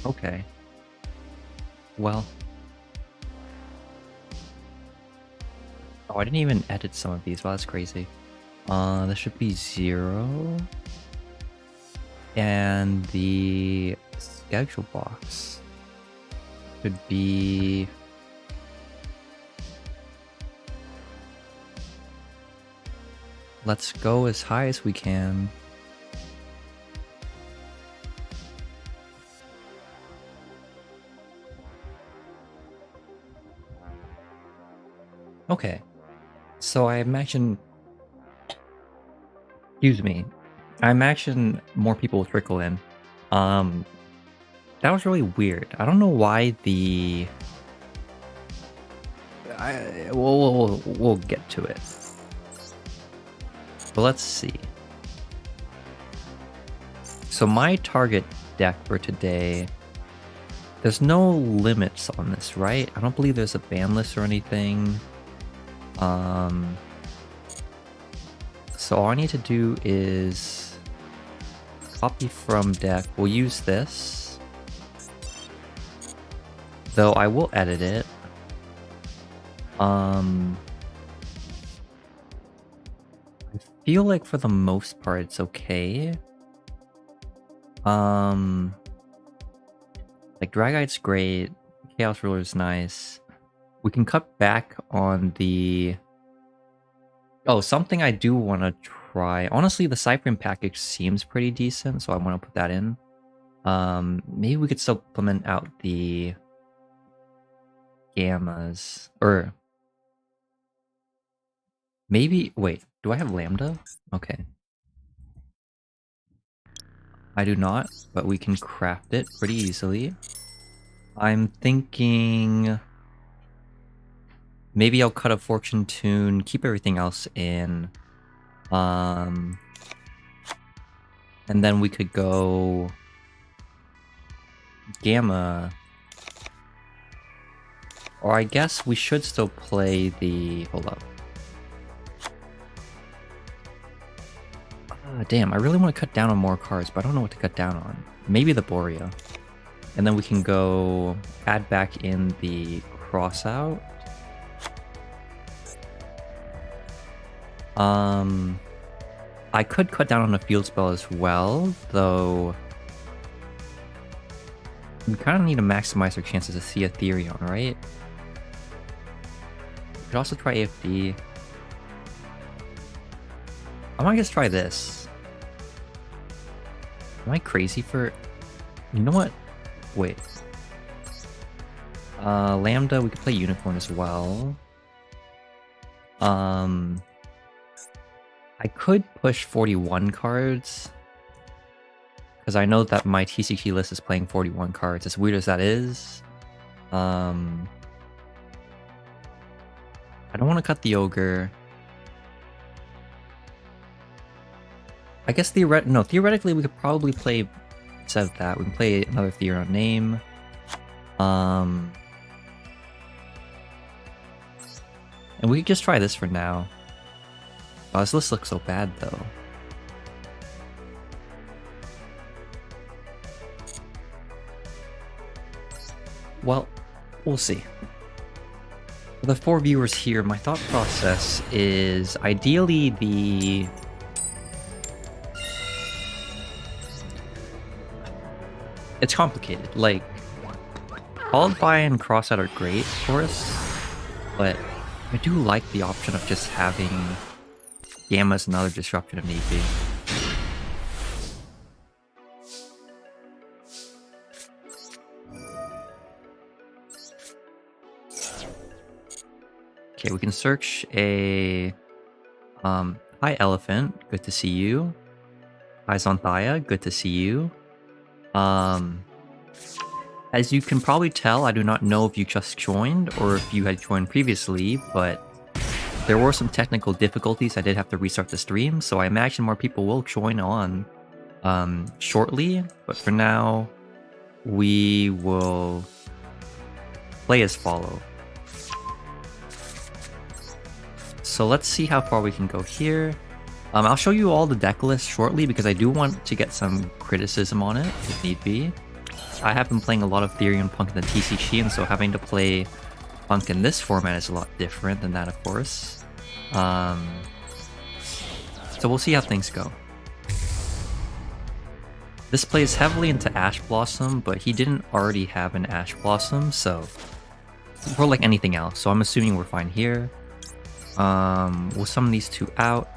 Okay. Well. Oh, I didn't even edit some of these. Wow, that's crazy. This should be 0. And the schedule box should be... Let's go as high as we can. Okay. So I imagine... Excuse me. I imagine more people will trickle in. That was really weird. I don't know why the... We'll get to it. But let's see. So my target deck for today... There's no limits on this, right? I don't believe there's a ban list or anything. So all I need to do is copy from deck. We'll use this. Though I will edit it. I feel like for the most part it's okay. Like Dragite's great. Chaos Ruler is nice. We can cut back on the... Oh, something I do want to try. Honestly, the Cyberdark package seems pretty decent, so I want to put that in. Maybe we could supplement out the gammas. Or... Maybe... Wait, do I have Lambda? Okay. I do not, but we can craft it pretty easily. I'm thinking... Maybe I'll cut a Fortune Tune, keep everything else in. And then we could go... Gamma. Or I guess we should still play the... Hold up. Damn, I really want to cut down on more cards, but I don't know what to cut down on. Maybe the Borea. And then we can go add back in the Crossout. I could cut down on a field spell as well, though we kind of need to maximize our chances to see a Therion, right? We could also try AFD. I might just try this. Am I crazy for... You know what? Wait. Lambda, we could play Unicorn as well. I could push 41 cards. Because I know that my TCG list is playing 41 cards, as weird as that is. I don't want to cut the Ogre. I guess theoretically we could probably play, instead of that, we can play another Therion name. And we could just try this for now. Oh, this list looks so bad though. Well, we'll see. For the 4 viewers here, my thought process is ideally the... It's complicated. Like, Followed by and Crossout are great, of course, but I do like the option of just having Gamma as another disruption if need be. Okay, we can search a... Hi Elephant, good to see you. Hi Zonthia, good to see you. As you can probably tell, I do not know if you just joined or if you had joined previously, but there were some technical difficulties. I did have to restart the stream, so I imagine more people will join on shortly, but for now, we will play as follow. So let's see how far we can go here. I'll show you all the deck lists shortly because I do want to get some criticism on it if need be. I have been playing a lot of Therion P.U.N.K in the TCG, and so having to play P.U.N.K in this format is a lot different than that, of course. So we'll see how things go. This plays heavily into Ash Blossom, but he didn't already have an Ash Blossom, so we're like anything else. So I'm assuming we're fine here. We'll summon these two out.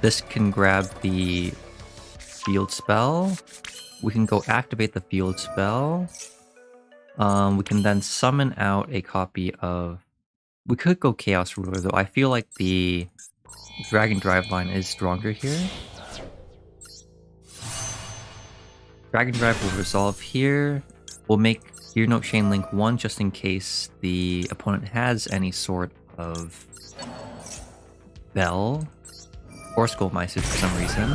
This can grab the field spell. We can go activate the field spell. We can then summon out a copy of... We could go Chaos Ruler, though. I feel like the Dragon Drive line is stronger here. Dragon Drive will resolve here. We'll make Gear Note Chain Link 1 just in case the opponent has any sort of Bell or Skullmeister for some reason.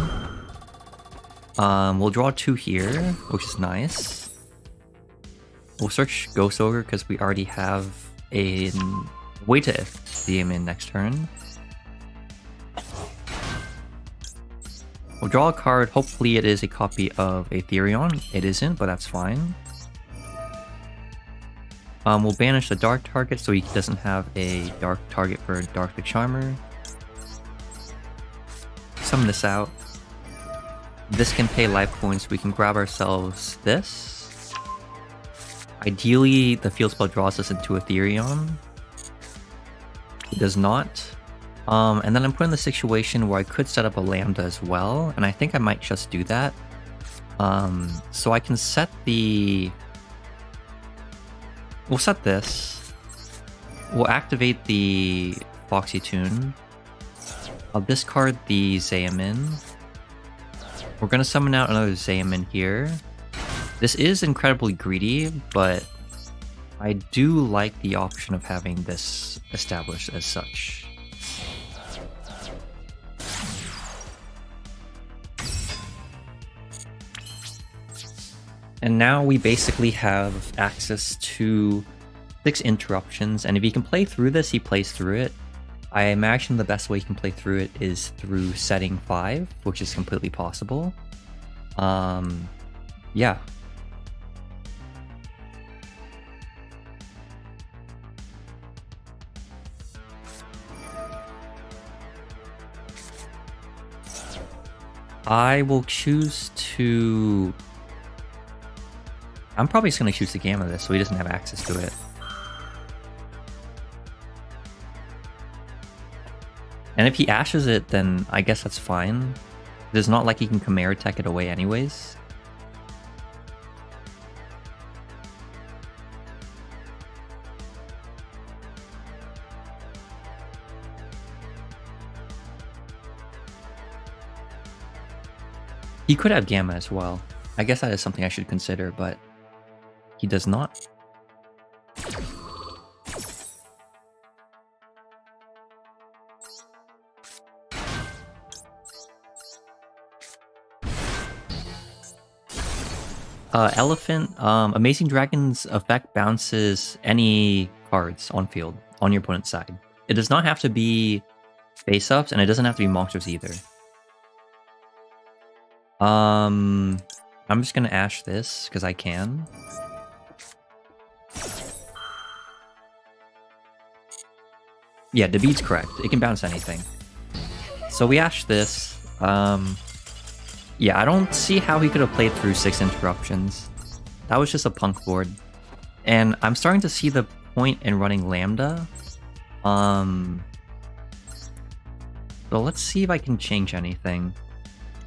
We'll draw 2 here, which is nice. We'll search Ghost Ogre because we already have a way to see him in next turn. We'll draw a card. Hopefully it is a copy of a Therion. It isn't, but that's fine. We'll banish the dark target so he doesn't have a dark target for Dark the Charmer. Summon this out. This can pay life points. We can grab ourselves this. Ideally, the field spell draws us into a Therion. It does not. And then I'm put in the situation where I could set up a Lambda as well, and I think I might just do that. So I can set the... We'll set this. We'll activate the Foxy Tune. I'll discard the Xaymin. We're gonna summon out another Xaymin here. This is incredibly greedy, but I do like the option of having this established as such. And now we basically have access to 6 interruptions, and if he can play through this, he plays through it. I imagine the best way you can play through it is through setting 5, which is completely possible. Yeah. I will choose to... I'm probably just going to choose to gamma this so he doesn't have access to it. And if he ashes it, then I guess that's fine. It's not like he can Chimera Tech it away anyways. He could have Gamma as well. I guess that is something I should consider, but he does not. Elephant, Amazing Dragon's effect bounces any cards on field on your opponent's side. It does not have to be face-ups, and it doesn't have to be monsters either. I'm just gonna Ash this, because I can. Yeah, David's correct. It can bounce anything. So we Ash this. Yeah, I don't see how he could have played through 6 interruptions. That was just a P.U.N.K board. And I'm starting to see the point in running Lambda. So let's see if I can change anything.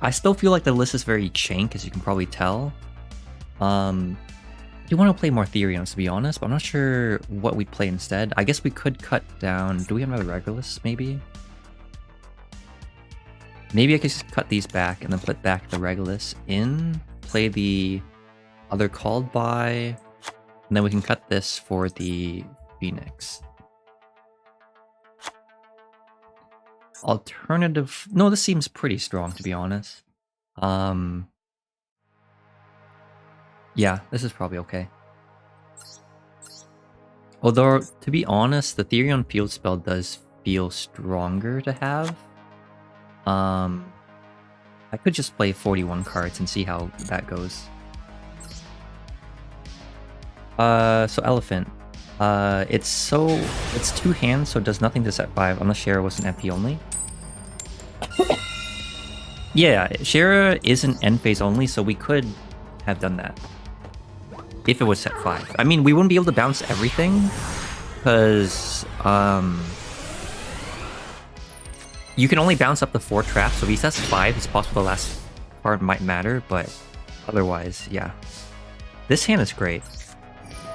I still feel like the list is very Chank, as you can probably tell. You want to play more Therions, to be honest, but I'm not sure what we'd play instead. I guess we could cut down... Do we have another Regulus, maybe? Maybe I could just cut these back and then put back the Regulus in, play the other Called By, and then we can cut this for the Phoenix. Alternative... No, this seems pretty strong, to be honest. Yeah, this is probably okay. Although, to be honest, the Therion Field Spell does feel stronger to have. I could just play 41 cards and see how that goes. So Elephant. It's 2 hands, so it does nothing to set 5 unless Shara was an MP only. Yeah, Shara isn't end phase only, so we could have done that. If it was set 5. I mean, we wouldn't be able to bounce everything, because, you can only bounce up to 4 traps, so if he sets 5, it's possible the last card might matter, but otherwise, yeah. This hand is great.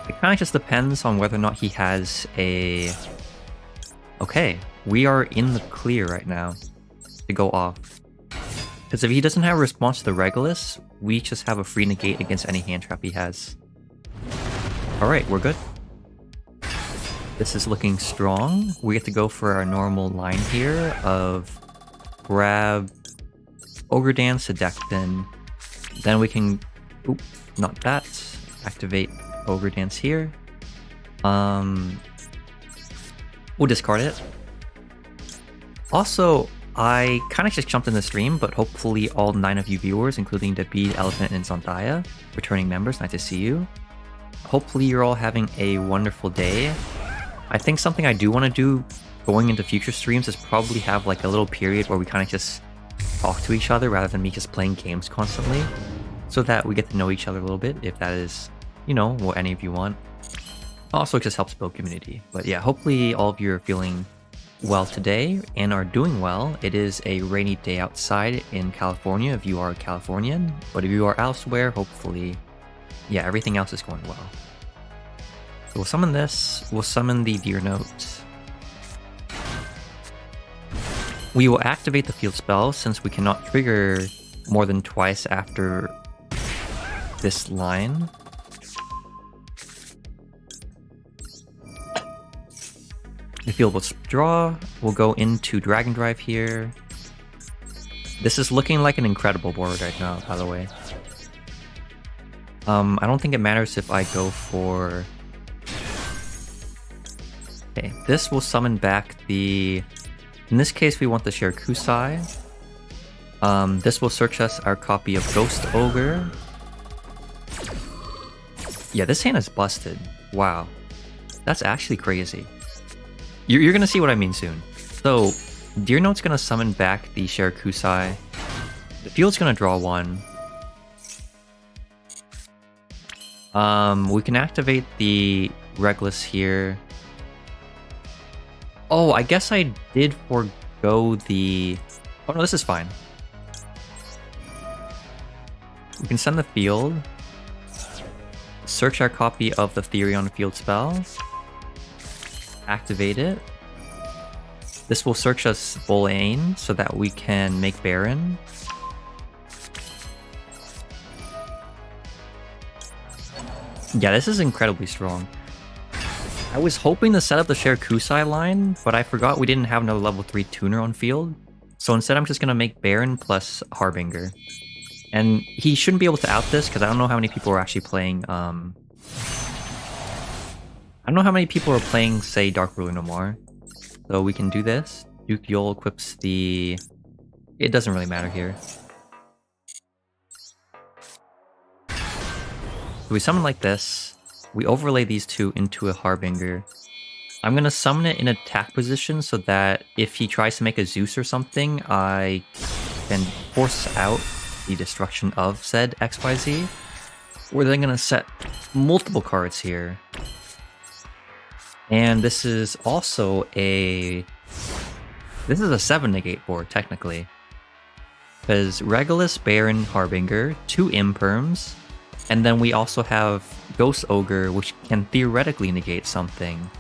It kind of just depends on whether or not he has a... Okay, we are in the clear right now to go off. Because if he doesn't have a response to the Regulus, we just have a free negate against any hand trap he has. Alright, we're good. This is looking strong. We get to go for our normal line here of grab Ogre Dance to deck then. Then we can... Oop, not that. Activate Ogre Dance here. We'll discard it. Also, I kind of just jumped in the stream, but hopefully all 9 of you viewers, including David, Elephant, and Zandaya, returning members, nice to see you. Hopefully you're all having a wonderful day. I think something I do want to do going into future streams is probably have like a little period where we kind of just talk to each other rather than me just playing games constantly, so that we get to know each other a little bit, if that is, you know, what any of you want. Also, it just helps build community. But yeah, hopefully all of you are feeling well today and are doing well. It is a rainy day outside in California if you are a Californian, but if you are elsewhere, hopefully, yeah, everything else is going well. So we'll summon this, we'll summon the Deer Note. We will activate the field spell since we cannot trigger more than twice after this line. The field will draw, we'll go into Dragon Drive here. This is looking like an incredible board right now, by the way. I don't think it matters if I go for... Okay, this will summon back the... In this case, we want the Shirakusai. This will search us our copy of Ghost Ogre. Yeah, this hand is busted. Wow. That's actually crazy. You're gonna see what I mean soon. So, Deer Note's gonna summon back the Shirakusai. The field's gonna draw 1. We can activate the Regulus here. Oh, I guess I did forgo the... Oh no, this is fine. We can send the field. Search our copy of the Therion field spell. Activate it. This will search us Bolain so that we can make Baron. Yeah, this is incredibly strong. I was hoping to set up the Shirakusai line, but I forgot we didn't have another level 3 tuner on field. So instead I'm just going to make Baron plus Harbinger. And he shouldn't be able to out this because I don't know how many people are actually playing... I don't know how many people are playing, say, Dark Ruler no more. So we can do this. Yugioh equips the... It doesn't really matter here. So we summon like this. We overlay these two into a Harbinger. I'm going to summon it in attack position so that if he tries to make a Zeus or something, I can force out the destruction of said XYZ. We're then going to set multiple cards here. And this is also a... This is a 7 negate board, technically. Because Regulus, Baron, Harbinger, 2 Imperms, and then we also have Ghost Ogre, which can theoretically negate something,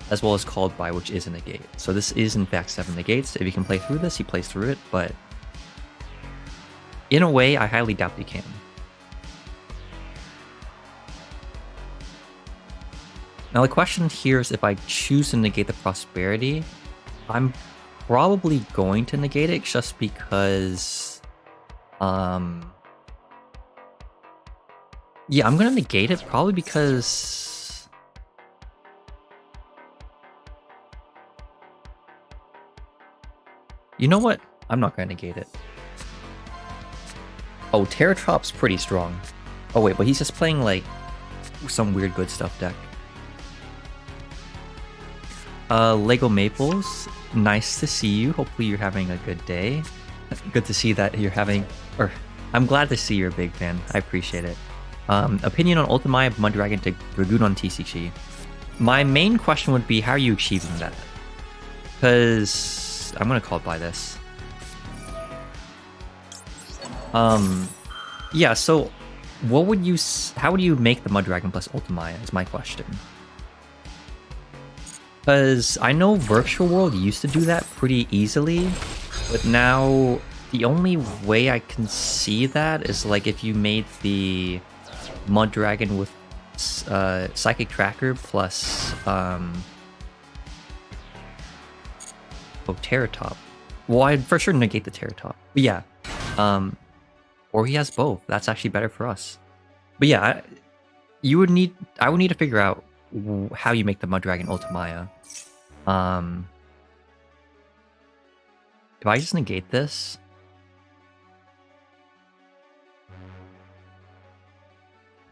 as well as Called By, which is a negate. So this is in fact 7 negates. If he can play through this, he plays through it, but... In a way, I highly doubt he can. Now the question here is if I choose to negate the Prosperity, I'm probably going to negate it just because... Yeah, I'm gonna negate it probably because... You know what? I'm not gonna negate it. Oh, Terratrop's pretty strong. Oh wait, but he's just playing like some weird good stuff deck. Lego Maples, nice to see you. Hopefully you're having a good day. Good to see that you're having, or I'm glad to see you're a big fan. I appreciate it. Opinion on Ultimate Mud Dragon to Dragoon on TCG. My main question would be, how are you achieving that? Because I'm gonna call it by this. Yeah, so what would you, how would you make the Mud Dragon plus Ultimate is my question. Because I know Virtual World used to do that pretty easily, but now the only way I can see that is like if you made the Mud Dragon with Psychic Tracker plus Terratop. Well, I'd for sure negate the Terratop. But yeah, or he has both. That's actually better for us. But yeah, I would need to figure out how you make the Mud Dragon Ultimaya. Do I just negate this?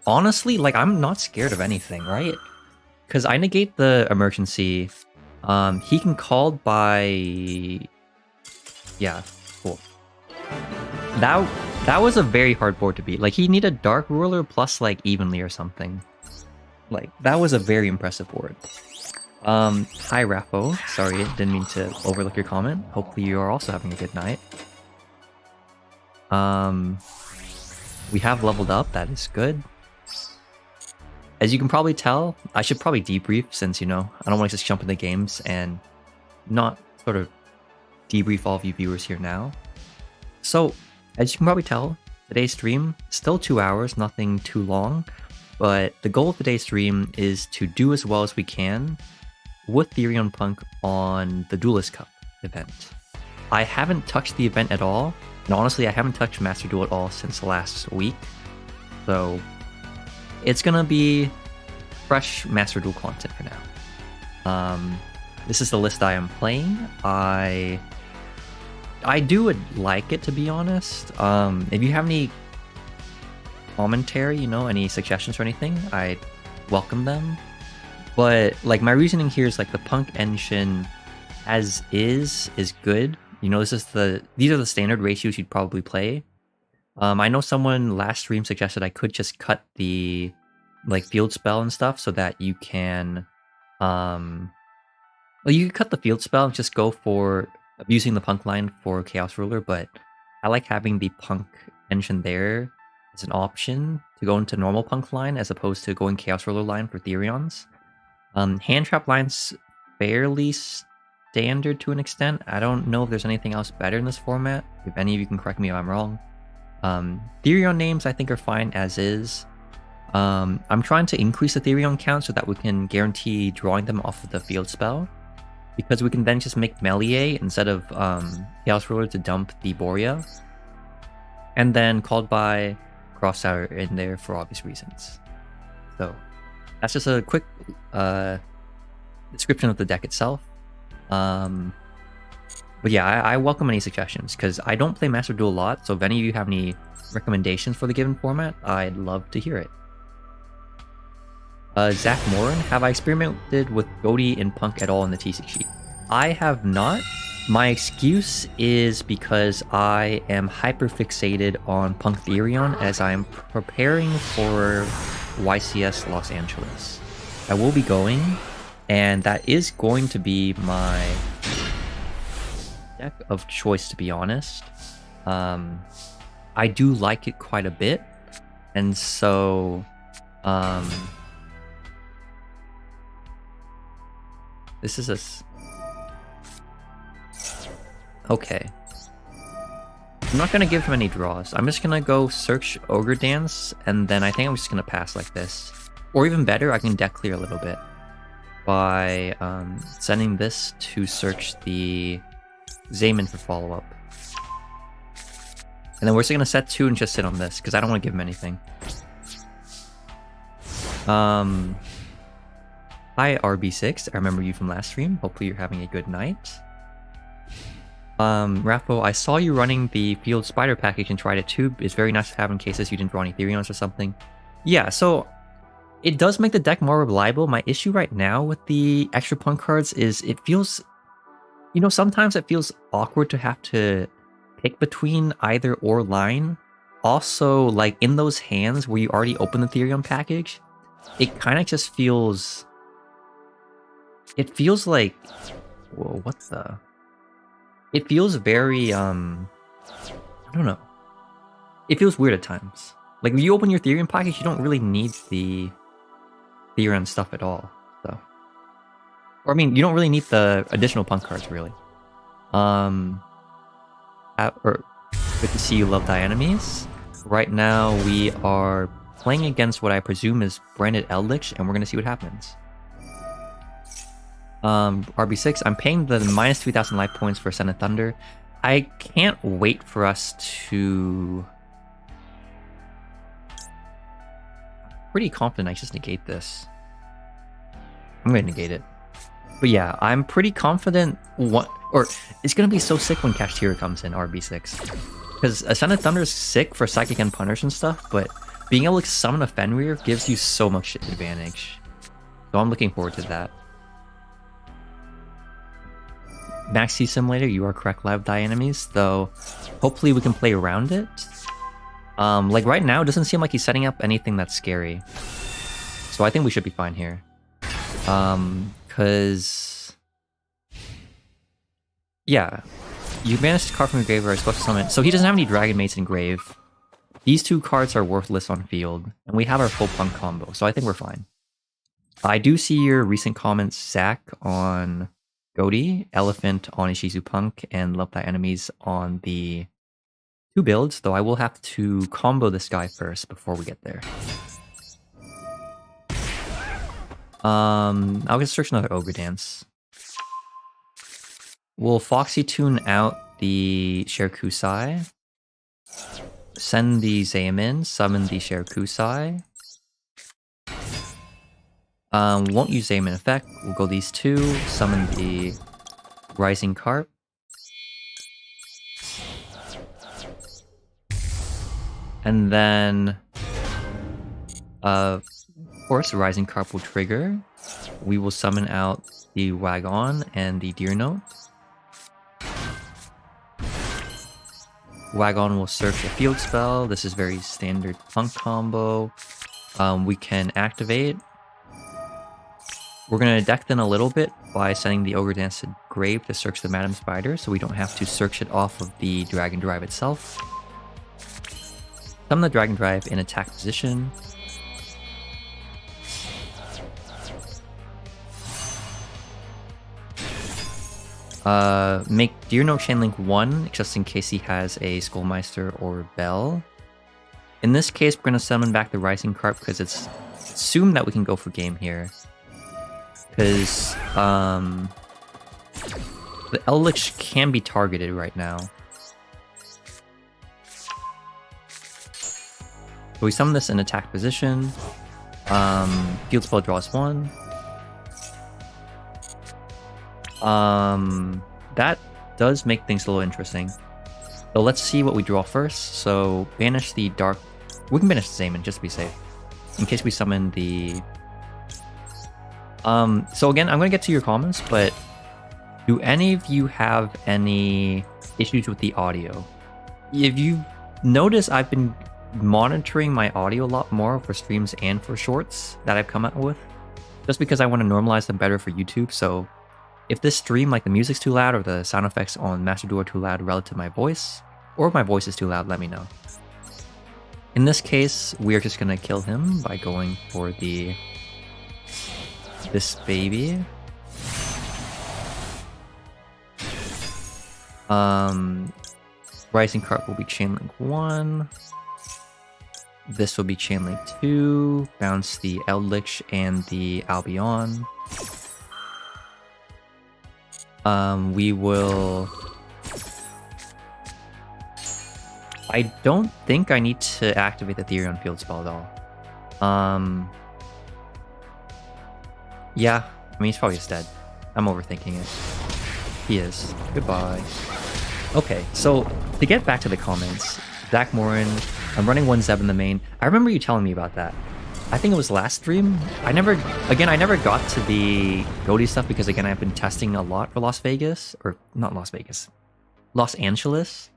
Honestly, like, I'm not scared of anything, right? Because I negate the emergency. He can call by... Yeah, cool. That was a very hard board to beat. Like, he needed Dark Ruler plus, like, Evenly or something. Like, that was a very impressive board. Hi, Raffo. Sorry, didn't mean to overlook your comment. Hopefully you are also having a good night. We have leveled up. That is good. As you can probably tell, I should probably debrief since, you know, I don't want to just jump into games and not sort of debrief all of you viewers here now. So, as you can probably tell, today's stream, still 2 hours, nothing too long. But the goal of today's stream is to do as well as we can with Therion P.U.N.K on the Duelist Cup event. I haven't touched the event at all, and honestly, I haven't touched Master Duel at all since last week. So, it's gonna be fresh Master Duel content for now. This is the list I am playing. I do like it, to be honest. If you have any commentary, you know, any suggestions or anything, I welcome them. But like, my reasoning here is like the P.U.N.K engine as is good. You know, these are the standard ratios you'd probably play. I know someone last stream suggested I could just cut the like field spell and stuff so that you can well, you could cut the field spell and just go for using the P.U.N.K line for Chaos Ruler, but I like having the P.U.N.K engine there as an option to go into normal P.U.N.K line as opposed to going Chaos Ruler line for Therions. Hand trap line's fairly standard to an extent. I don't know if there's anything else better in this format. If any of you can correct me if I'm wrong. Therion names I think are fine as is. I'm trying to increase the Therion count so that we can guarantee drawing them off of the field spell, because we can then just make Melee instead of Chaos Ruler to dump the Borea, and then called by Crossout in there for obvious reasons. So that's just a quick description of the deck itself. But yeah, I welcome any suggestions, because I don't play Master Duel a lot, so if any of you have any recommendations for the given format, I'd love to hear it. Zach Morin, have I experimented with Goaty and P.U.N.K at all in the TCG? I have not. My excuse is because I am hyper-fixated on P.U.N.K Therion as I'm preparing for YCS Los Angeles. I will be going, and that is going to be my deck of choice, to be honest. I do like it quite a bit, and so this is okay. I'm not gonna give him any draws. I'm just gonna go search Ogre Dance, and then I think I'm just gonna pass like this. Or even better, I can deck clear a little bit by sending this to search the Zayman for follow-up. And then we're just gonna set 2 and just sit on this, because I don't want to give him anything. Hi RB6, I remember you from last stream. Hopefully you're having a good night. Raffo, I saw you running the Field Spider package and tried it too. It's very nice to have in cases you didn't draw any Therions or something. Yeah, so it does make the deck more reliable. My issue right now with the extra P.U.N.K cards is it feels, you know, sometimes it feels awkward to have to pick between either or line. Also, like in those hands where you already open the Therion package, it kind of just feels, it feels like, whoa, what the? It feels very, I don't know. It feels weird at times. Like, when you open your Therion package, you don't really need the Therion stuff at all, so. Or, I mean, you don't really need the additional P.U.N.K cards, really. Good to see you love thy enemies. Right now, we are playing against what I presume is branded Eldlich, and we're going to see what happens. RB6, I'm paying the minus 3,000 life points for Sen of Thunder. I can't wait for us to... Pretty confident I just negate this. I'm going to negate it. But yeah, I'm pretty confident it's going to be so sick when Kashtira comes in, RB6. Because Sen of Thunder is sick for Psychic and Punish and stuff, but being able to summon a Fenrir gives you so much advantage. So I'm looking forward to that. Maxi Simulator, you are correct, live die enemies, though hopefully we can play around it. Like right now, it doesn't seem like he's setting up anything that's scary. So I think we should be fine here. Cause... Yeah. You managed to card from your grave or are supposed to summon. So he doesn't have any Dragon Mates in grave. These two cards are worthless on field, and we have our full P.U.N.K combo, so I think we're fine. I do see your recent comments, Zach, on Goaty, Elephant on Ishizu P.U.N.K, and Love Thy Enemies on the two builds, though I will have to combo this guy first before we get there. I'll just search another Ogre Dance. We'll Foxy Tune out the Shirakusai, send the Zaemin, summon the Shirakusai. Won't use Zaemin effect, we'll go these two, summon the Rising Carp. And then, of course, the Rising Carp will trigger. We will summon out the Wagon and the Deer Note. Wagon will search a field spell. This is very standard P.U.N.K combo. We can activate. We're going to deck then a little bit by sending the Ogre Dance to grave to search the Adamancipator, so we don't have to search it off of the Dragon Drive itself. Summon the Dragon Drive in attack position. Make Deer Note Chainlink 1, just in case he has a Skullmeister or Bell. In this case, we're going to summon back the Rising Carp because it's assumed that we can go for game here. Because, the Eldlich can be targeted right now. So we summon this in attack position. Field spell draws 1. That does make things a little interesting. So let's see what we draw first. So banish the dark. We can banish the Zaemin just to be safe, in case we summon the. So again, I'm gonna get to your comments, but do any of you have any issues with the audio? If you notice, I've been monitoring my audio a lot more for streams and for shorts that I've come out with, just because I want to normalize them better for YouTube. So if this stream, like the music's too loud or the sound effects on Master Duel are too loud relative to my voice, or if my voice is too loud, let me know. In this case, we are just gonna kill him by going for this baby. Rising Carp will be Chainlink 1. This will be Chainlink 2. Bounce the Eldlich and the Albion. We will... I don't think I need to activate the Therion field spell at all. Yeah, I mean, he's probably just dead. I'm overthinking it. He is. Goodbye. Okay, so to get back to the comments, Zach Morin, I'm running 1 Zeb in the main. I remember you telling me about that. I think it was last stream. I never got to the Goaty stuff because again, I've been testing a lot for Las Vegas, or not Las Vegas, Los Angeles.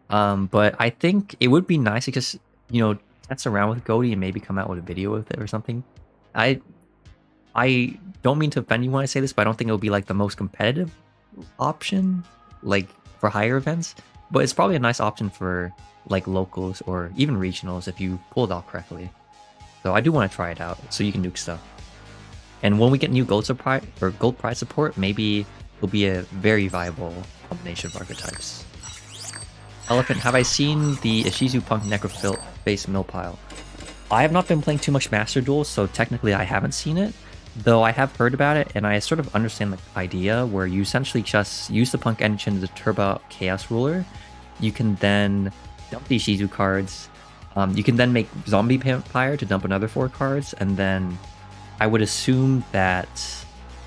But I think it would be nice to just, you know, test around with Goaty and maybe come out with a video with it or something. I don't mean to offend you when I say this, but I don't think it'll be like the most competitive option, like for higher events. But it's probably a nice option for like locals or even regionals if you pull it off correctly. So I do want to try it out so you can nuke stuff. And when we get new gold prize support, maybe it'll be a very viable combination of archetypes. Elephant, have I seen the Ishizu P.U.N.K Necroface mill pile? I have not been playing too much Master Duel, so technically I haven't seen it. Though I have heard about it, and I sort of understand the idea where you essentially just use the P.U.N.K engine to turbo out Chaos Ruler. You can then dump the Ishizu cards. You can then make Zombie Vampire to dump another 4 cards, and then I would assume that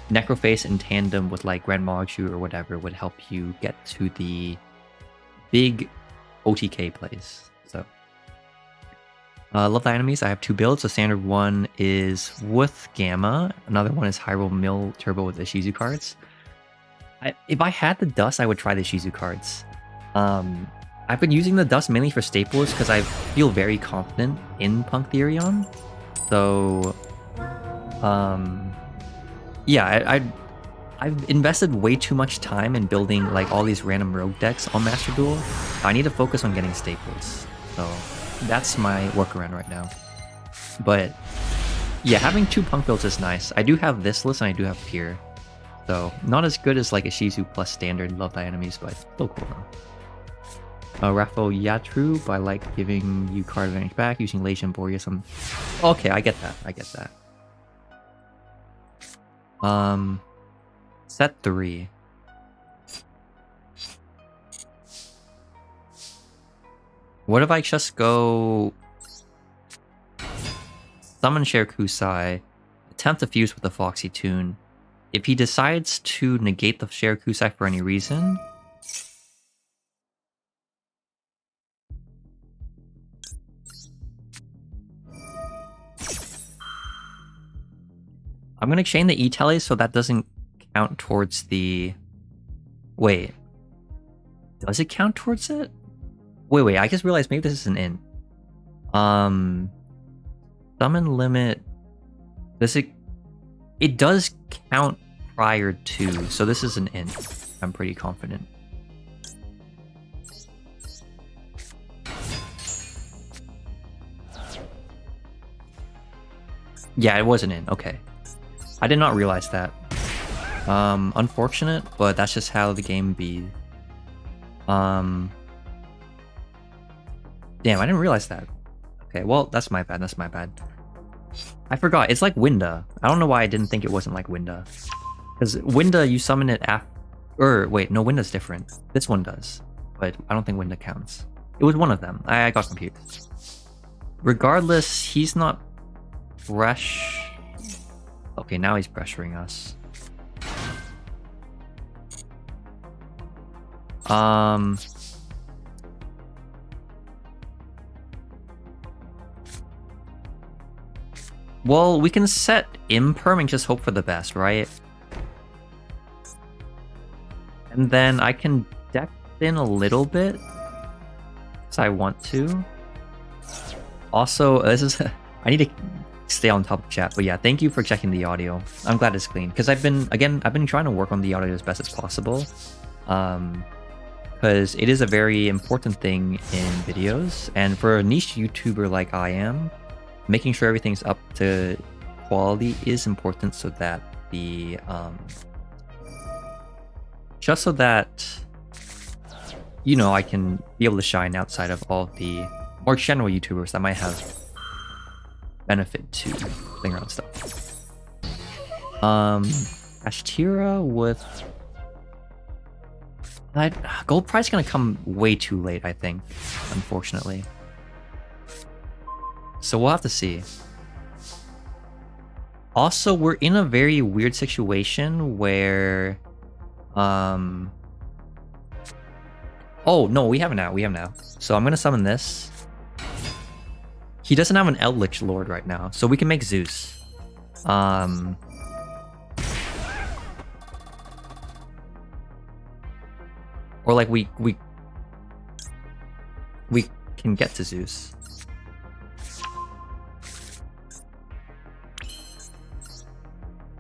Necroface in tandem with like Grand Mogu or whatever would help you get to the big OTK plays. So love the enemies. I have 2 builds. The standard one is with Gamma. Another one is Hyrule Mill Turbo with the Ishizu cards. If I had the dust, I would try the Ishizu cards. I've been using the dust mainly for staples because I feel very confident in P.U.N.K Therion. So, yeah, I've invested way too much time in building like all these random rogue decks on Master Duel. I need to focus on getting staples. So that's my workaround right now. But yeah, having 2 P.U.N.K builds is nice. I do have this list and I do have Pier. So not as good as like Ishizu plus standard Love Thy Enemies, but still cool though. Raffo Yatru, by like giving you card advantage back using Lation Boreas. Okay, I get that. I get that. Set 3. What if I just go summon Shirakusai, attempt to fuse with the Foxy Tune? If he decides to negate the Shirakusai for any reason, I'm gonna chain the E-Tele so that doesn't count towards the... Wait. Does it count towards it? Wait, I just realized maybe this is an int. Summon limit... Does it... It does count prior to, so this is an int. I'm pretty confident. Yeah, it was an int, okay. I did not realize that. Unfortunate, but that's just how the game be. Damn, I didn't realize that. Okay, well, that's my bad, I forgot, it's like Winda. I don't know why I didn't think it wasn't like Winda. Because Winda, you summon it after... Wait, no, Winda's different. This one does. But I don't think Winda counts. It was one of them. I got confused. Regardless, he's not fresh... Okay, now he's pressuring us. Well, we can set Imperm and just hope for the best, right? And then I can deck in a little bit, because I want to. Also, this is... I need to stay on top of chat, but yeah, thank you for checking the audio. I'm glad it's clean, because I've been trying to work on the audio as best as possible. Because it is a very important thing in videos, and for a niche YouTuber like I am, making sure everything's up to quality is important so that the just so that, you know, I can be able to shine outside of all the more general YouTubers that might have benefit to playing around stuff. Ashtira with... Gold prize is gonna come way too late, I think, unfortunately. So we'll have to see. Also, we're in a very weird situation where Oh, no, we have now. We have now. So I'm going to summon this. He doesn't have an Eldlich Lord right now, so we can make Zeus. Or like we can get to Zeus.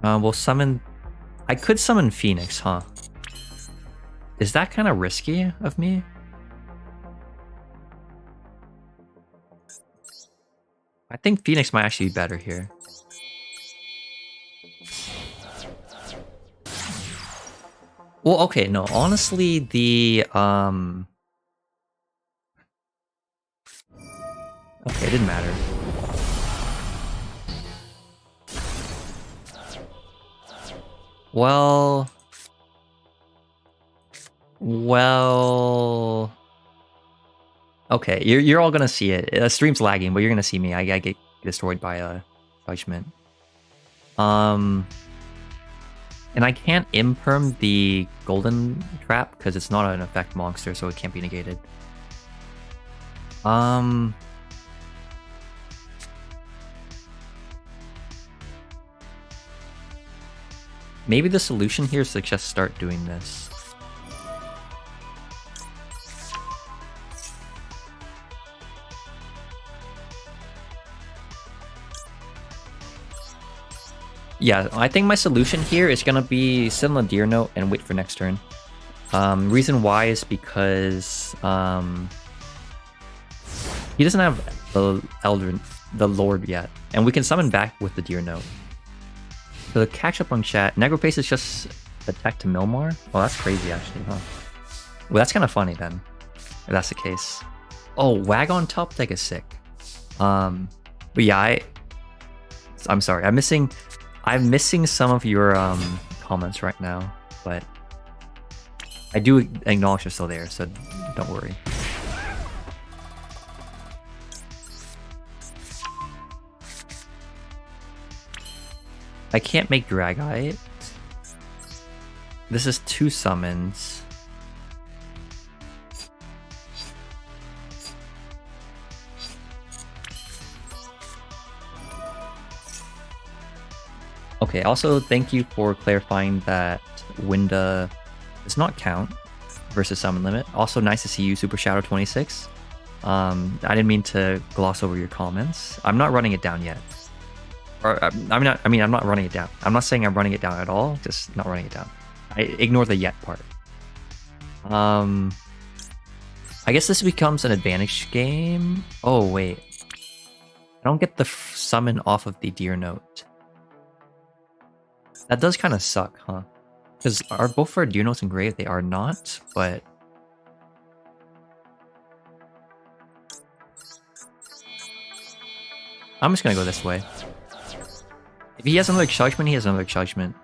We'll summon... I could summon Phoenix, huh? Is that kind of risky of me? I think Phoenix might actually be better here. Well, okay, no, honestly, the, okay, it didn't matter. Well... Okay, you're all gonna see it. The stream's lagging, but you're gonna see me. I get destroyed by a judgment. And I can't imperm the golden trap because it's not an effect monster, so it can't be negated. Maybe the solution here is to just start doing this. Yeah, I think my solution here is gonna be sit on the Deer Note and wait for next turn. Reason why is because he doesn't have the Lord yet, and we can summon back with the Deer Note. So to catch up on chat, Negropace is just attack to Milmar? Oh, that's crazy actually, huh? Well, that's kind of funny then, if that's the case. Oh, Wagon top deck is sick. But yeah, I'm sorry, I'm missing some of your comments right now, but I do acknowledge you're still there, so don't worry. I can't make Dragite. This is 2 summons. Okay, also thank you for clarifying that Winda does not count versus summon limit. Also nice to see you, Super Shadow 26. I didn't mean to gloss over your comments. I'm not running it down yet. Or I'm not running it down. I'm not saying I'm running it down at all, just not running it down. I ignore the yet part. I guess this becomes an advantage game. Oh wait. I don't get the summon off of the Deer Note. That does kind of suck, huh? Because are both our Deer Notes engraved? They are not, but... I'm just gonna go this way. If he has another judgment, he has another judgment.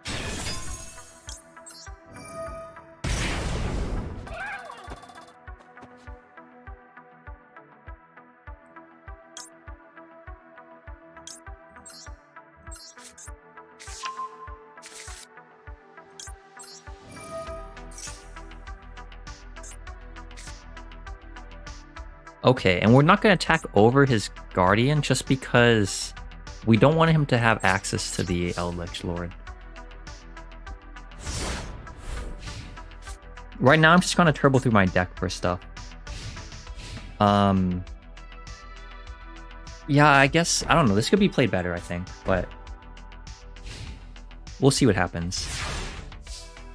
Okay, and we're not going to attack over his Guardian just because we don't want him to have access to the Eldlich Lord. Right now, I'm just going to turbo through my deck for stuff. Yeah, I guess, I don't know, this could be played better, I think, but we'll see what happens.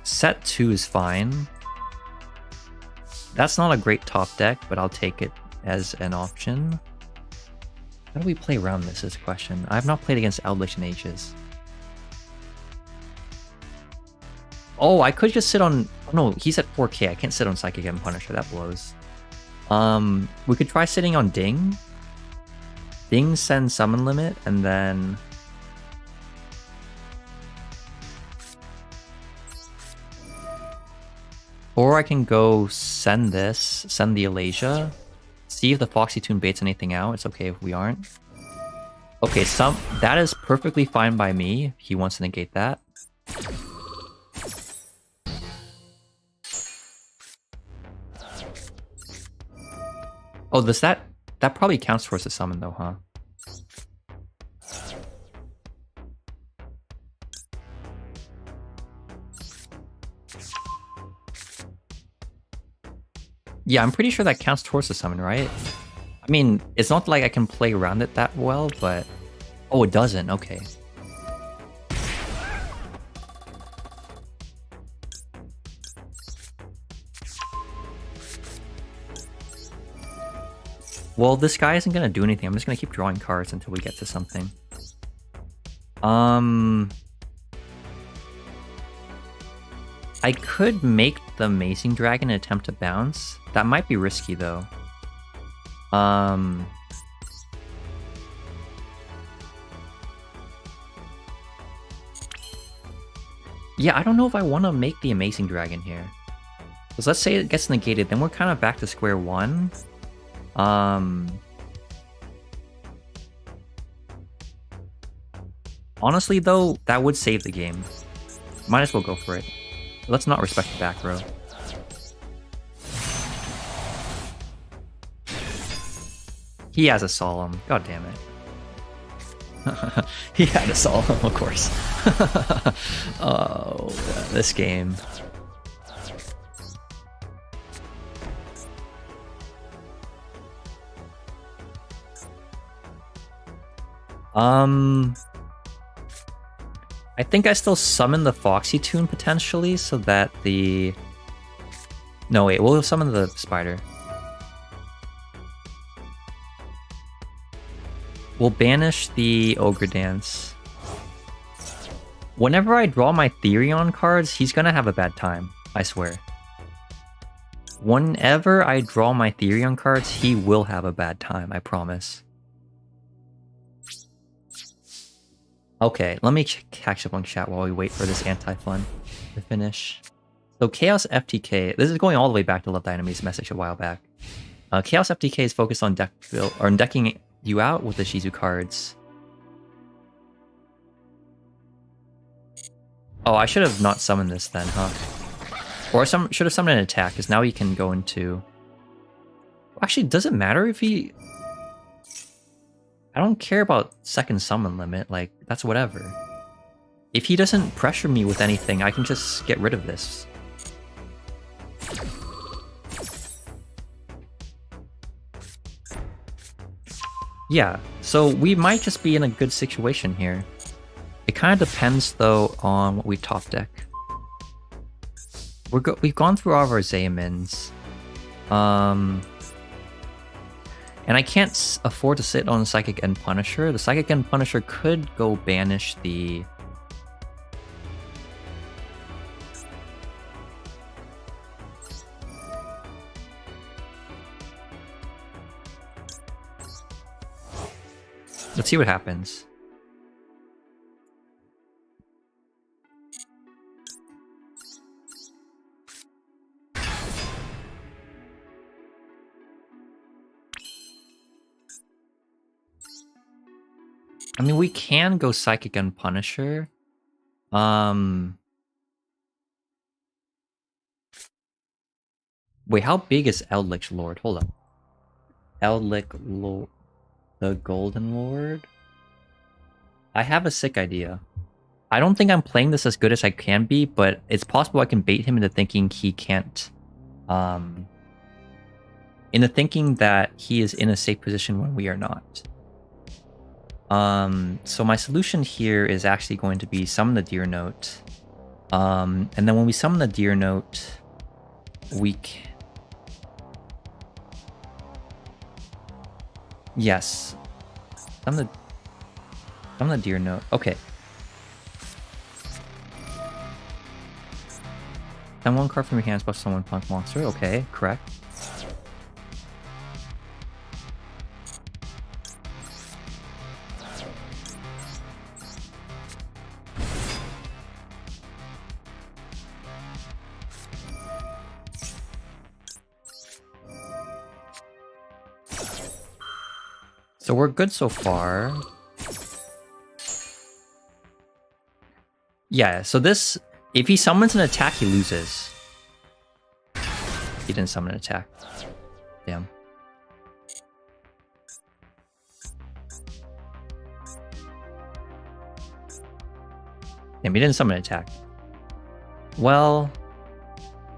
Set 2 is fine. That's not a great top deck, but I'll take it as an option. How do we play around this is the question. I have not played against Eldlich in ages. Oh, I could just sit on... Oh, no, he's at 4k. I can't sit on Psychic and Punisher. That blows. We could try sitting on Ding. Ding sends Summon Limit, and then... Or I can go send this, send the Alasia, see if the Foxy Tune baits anything out. It's okay if we aren't. Okay, that is perfectly fine by me. He wants to negate that. Oh, does that probably counts towards the summon though, huh? Yeah, I'm pretty sure that counts towards the summon, right? I mean, it's not like I can play around it that well, but... Oh, it doesn't. Okay. Well, this guy isn't going to do anything. I'm just going to keep drawing cards until we get to something. I could make the Amazing Dragon attempt to bounce. That might be risky, though. Yeah, I don't know if I want to make the Amazing Dragon here. Because let's say it gets negated, then we're kind of back to square one. Honestly, though, that would save the game. Might as well go for it. Let's not respect the back row. He has a Solemn. God damn it. He had a Solemn, of course. Oh, this game. I think I still summon the Foxy Tune potentially, so that the... No, wait, we'll summon the Spider. We'll banish the Ogre Dance. Whenever I draw my Therion cards, he's gonna have a bad time, I swear. Whenever I draw my Therion cards, he will have a bad time, I promise. Okay, let me catch up on chat while we wait for this anti-fun to finish. So Chaos FTK, this is going all the way back to Love Dynamit's message a while back. Chaos FTK is focused on decking you out with the Shizu cards. Oh, I should have not summoned this then, huh? Or should have summoned an attack, because now he can go into... Actually, does it matter if he... I don't care about second summon limit, like, that's whatever. If he doesn't pressure me with anything, I can just get rid of this. Yeah, so we might just be in a good situation here. It kind of depends, though, on what we top deck. We've gone through all of our Zaymins. And I can't afford to sit on Psychic End Punisher. The Psychic End Punisher could go banish the... Let's see what happens. I mean, we can go Psychic and Punisher. Wait, how big is Eldlich Lord? Hold on. Eldlich Lord... The Golden Lord? I have a sick idea. I don't think I'm playing this as good as I can be, but it's possible I can bait him into thinking he can't... into thinking that he is in a safe position when we are not. So my solution here is actually going to be summon the Deer Note. And then when we summon the Deer Note, we can... Yes. Summon the Deer Note. Okay. Send one card from your hands plus summon P.U.N.K monster. Okay, correct. So we're good so far. Yeah, so this... If he summons an attack, he loses. He didn't summon an attack. Damn. Damn, he didn't summon an attack. Well,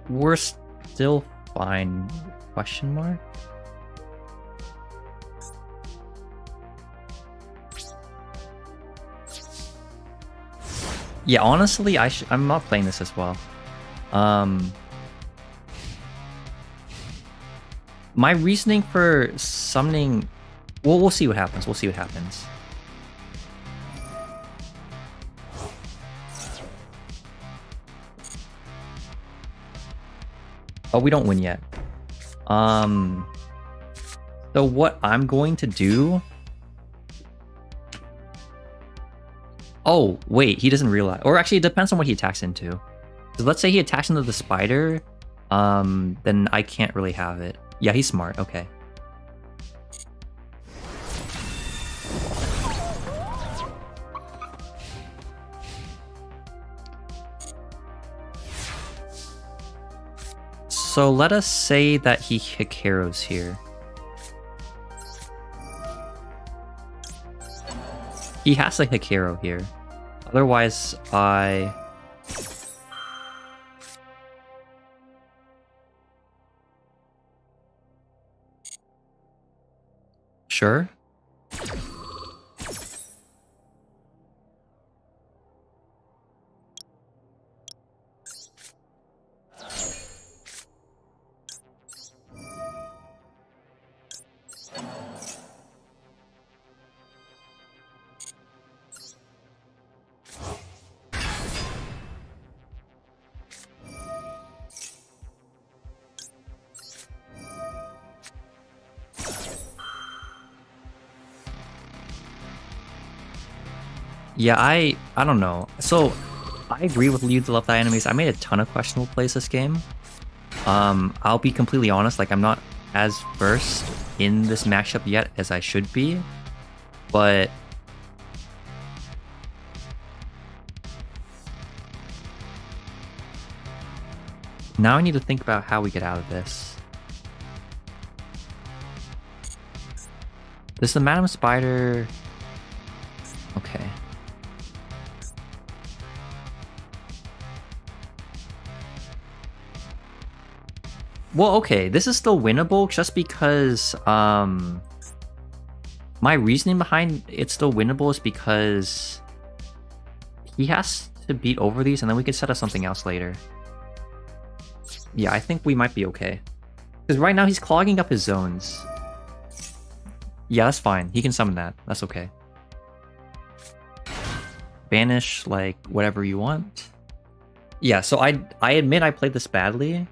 we're still fine. Question mark? Yeah, honestly, I'm not playing this as well. My reasoning for summoning... Well, we'll see what happens. We'll see what happens. Oh, we don't win yet. So what I'm going to do... Oh, wait, he doesn't realize. Or actually, it depends on what he attacks into. So let's say he attacks into the spider, then I can't really have it. Yeah, he's smart, okay. So let us say that he Hikaru's here. He has a Hikaru here. Otherwise, I... Sure. Yeah, I don't know. So, I agree with Leave the Left Eye enemies. I made a ton of questionable plays this game. I'll be completely honest, like, I'm not as versed in this matchup yet as I should be. But... now I need to think about how we get out of this. This is the Madam Spider... Okay. Well, okay, this is still winnable just because my reasoning behind it's still winnable is because he has to beat over these and then we can set up something else later. Yeah, I think we might be okay. Because right now he's clogging up his zones. Yeah, that's fine. He can summon that. That's okay. Banish, like, whatever you want. Yeah, so I admit I played this badly.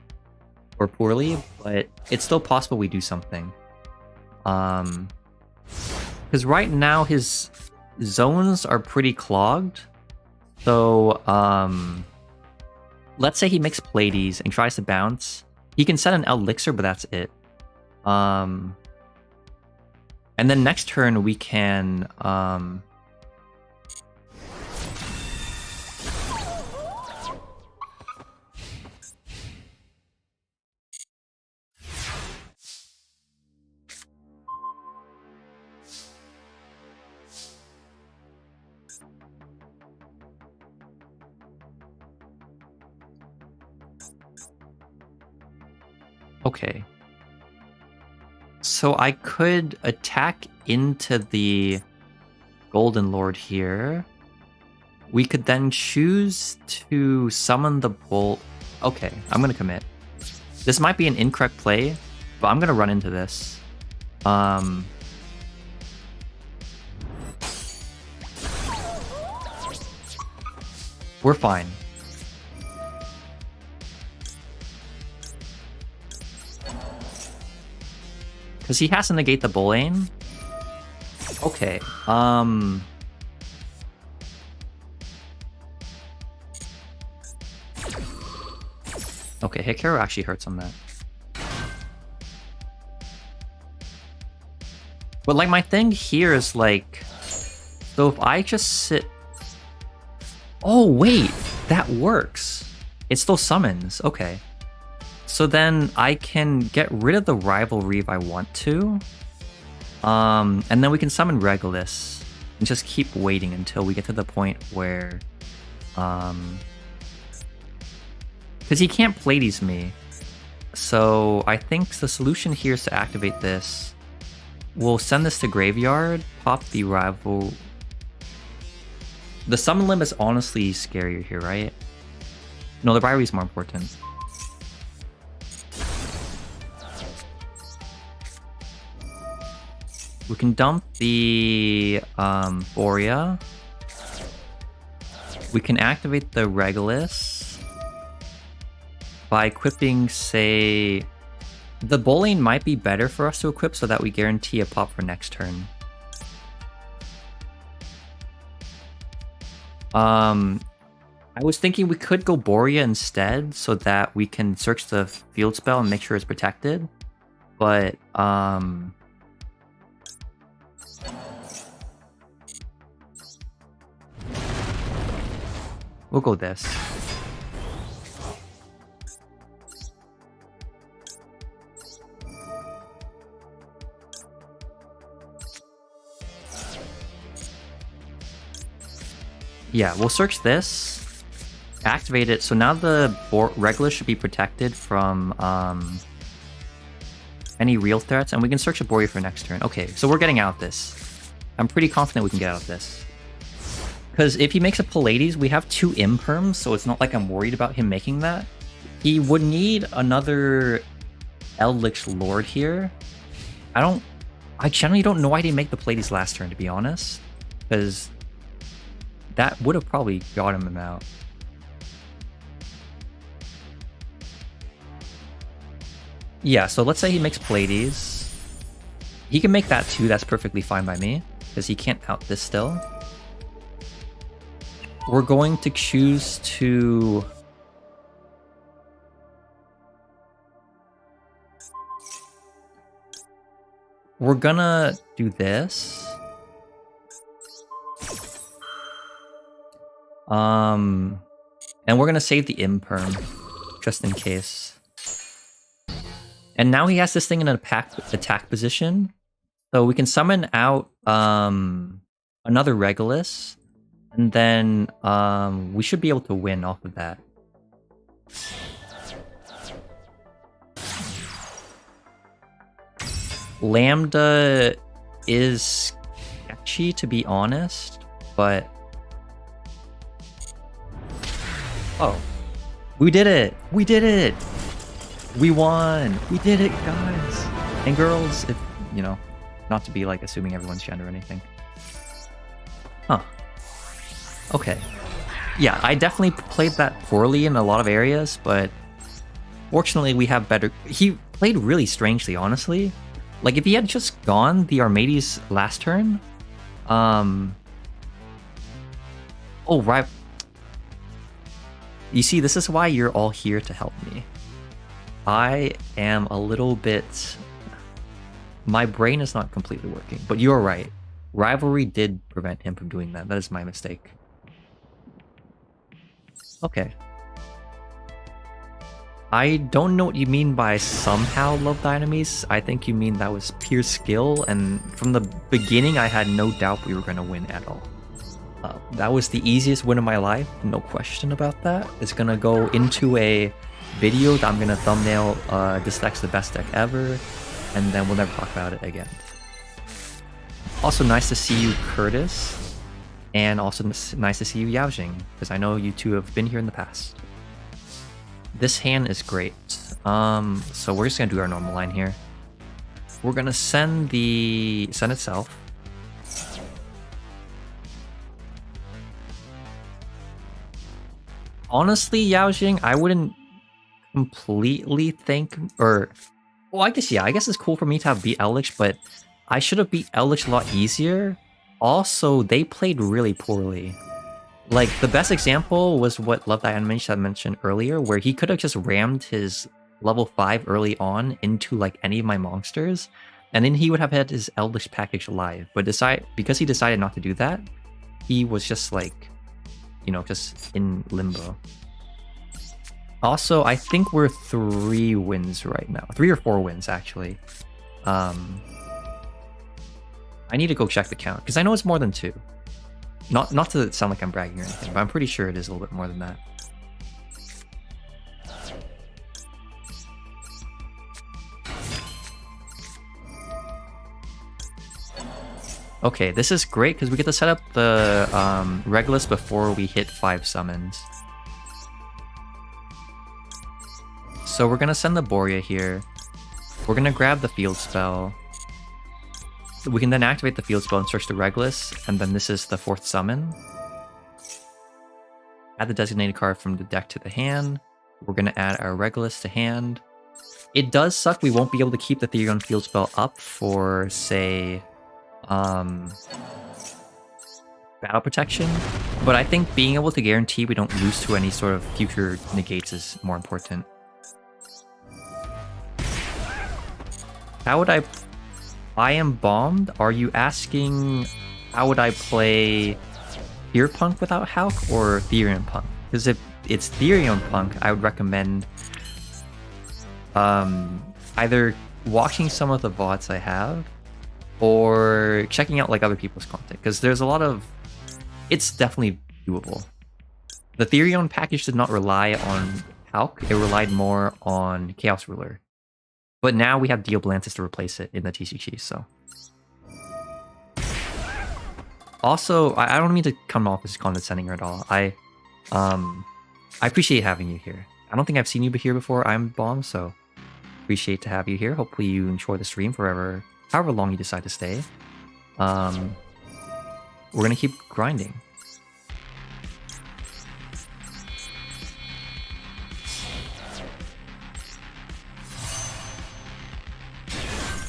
Or poorly, but it's still possible we do something. Because right now his zones are pretty clogged. So, let's say he makes Pleiades and tries to bounce. He can set an Elixir, but that's it. And then next turn we can... Okay. So I could attack into the Golden Lord here. We could then choose to summon the Bolt. Okay, I'm gonna commit. This might be an incorrect play, but I'm gonna run into this. We're fine. Because he has to negate the Bull Aim. Okay, okay, Hikaru actually hurts on that. But like my thing here is like... So if I just sit... Oh wait, that works. It still summons, okay. So then I can get rid of the rivalry if I want to. And then we can summon Regulus and just keep waiting until we get to the point where Because he can't Pleiades me. So I think the solution here is to activate this. We'll send this to graveyard, pop the rival. The summon limb is honestly scarier here, right? No, the rivalry is more important. We can dump the Borea. We can activate the Regulus by equipping, say... The Bowling might be better for us to equip so that we guarantee a pop for next turn. I was thinking we could go Borea instead so that we can search the field spell and make sure it's protected. But, we'll go this. Yeah, we'll search this, activate it. So now the Regulus should be protected from any real threats, and we can search a Borea for next turn. Okay, so we're getting out of this. I'm pretty confident we can get out of this. Because if he makes a Pleiades, we have 2 imperms, so it's not like I'm worried about him making that. He would need another Eldlich Lord here. I generally don't know why he didn't make the Pleiades last turn, to be honest. Because that would have probably got him out. Yeah, so let's say he makes Pleiades. He can make that too, that's perfectly fine by me. Because he can't out this still. We're going to choose to... We're gonna do this. And we're gonna save the imperm, just in case. And now he has this thing in an attack position. So we can summon out another Regulus. And then we should be able to win off of that. Lambda is sketchy, to be honest, but... Oh, we did it! We did it! We won! We did it, guys! And girls, if, you know, not to be like assuming everyone's gender or anything. Huh. Okay. Yeah, I definitely played that poorly in a lot of areas, but fortunately we have better... He played really strangely, honestly. Like, if he had just gone the Armades last turn... Oh, right. You see, this is why you're all here to help me. I am a little bit... My brain is not completely working, but you're right. Rivalry did prevent him from doing that. That is my mistake. Okay. I don't know what you mean by somehow love the enemies. I think you mean that was pure skill, and from the beginning I had no doubt we were going to win at all. That was the easiest win of my life, no question about that. It's going to go into a video that I'm going to thumbnail, this deck's the best deck ever, and then we'll never talk about it again. Also nice to see you, Curtis, and also nice to see you, Yaojing, because I know you two have been here in the past. This hand is great. So we're just going to do our normal line here. We're going to send itself. Honestly, Yaojing, I wouldn't completely think, or... Well, I guess, yeah, I guess it's cool for me to have beat Eldlich, but I should have beat Eldlich a lot easier. Also, they played really poorly. Like, the best example was what Love Thy Animation I mentioned earlier, where he could have just rammed his level 5 early on into, like, any of my monsters, and then he would have had his Eldlich package alive. But because he decided not to do that, he was just, like, you know, just in limbo. Also, I think we're 3 wins right now. 3 or 4 wins, actually. I need to go check the count, because I know it's more than 2. Not to sound like I'm bragging or anything, but I'm pretty sure it is a little bit more than that. Okay, this is great because we get to set up the Regulus before we hit 5 summons. So we're gonna send the Borea here. We're gonna grab the field spell. We can then activate the field spell and search the Regulus, and then this is the 4th summon. Add the designated card from the deck to the hand. We're gonna add our Regulus to hand. It does suck we won't be able to keep the Therion field spell up for, say, battle protection, but I think being able to guarantee we don't lose to any sort of future negates is more important. How would I am bombed? Are you asking how would I play P.U.N.K without P.U.N.K or Therion P.U.N.K? Because if it's Therion P.U.N.K, I would recommend either watching some of the VODs I have or checking out like other people's content, because there's a lot of... It's definitely doable. The Therion package did not rely on P.U.N.K, it relied more on Chaos Ruler. But now we have Dioblantis to replace it in the TCG, so... Also, I don't mean to come off as condescending at all. I appreciate having you here. I don't think I've seen you here before. I'm Bomb, so appreciate to have you here. Hopefully you enjoy the stream forever. However long you decide to stay. We're gonna keep grinding.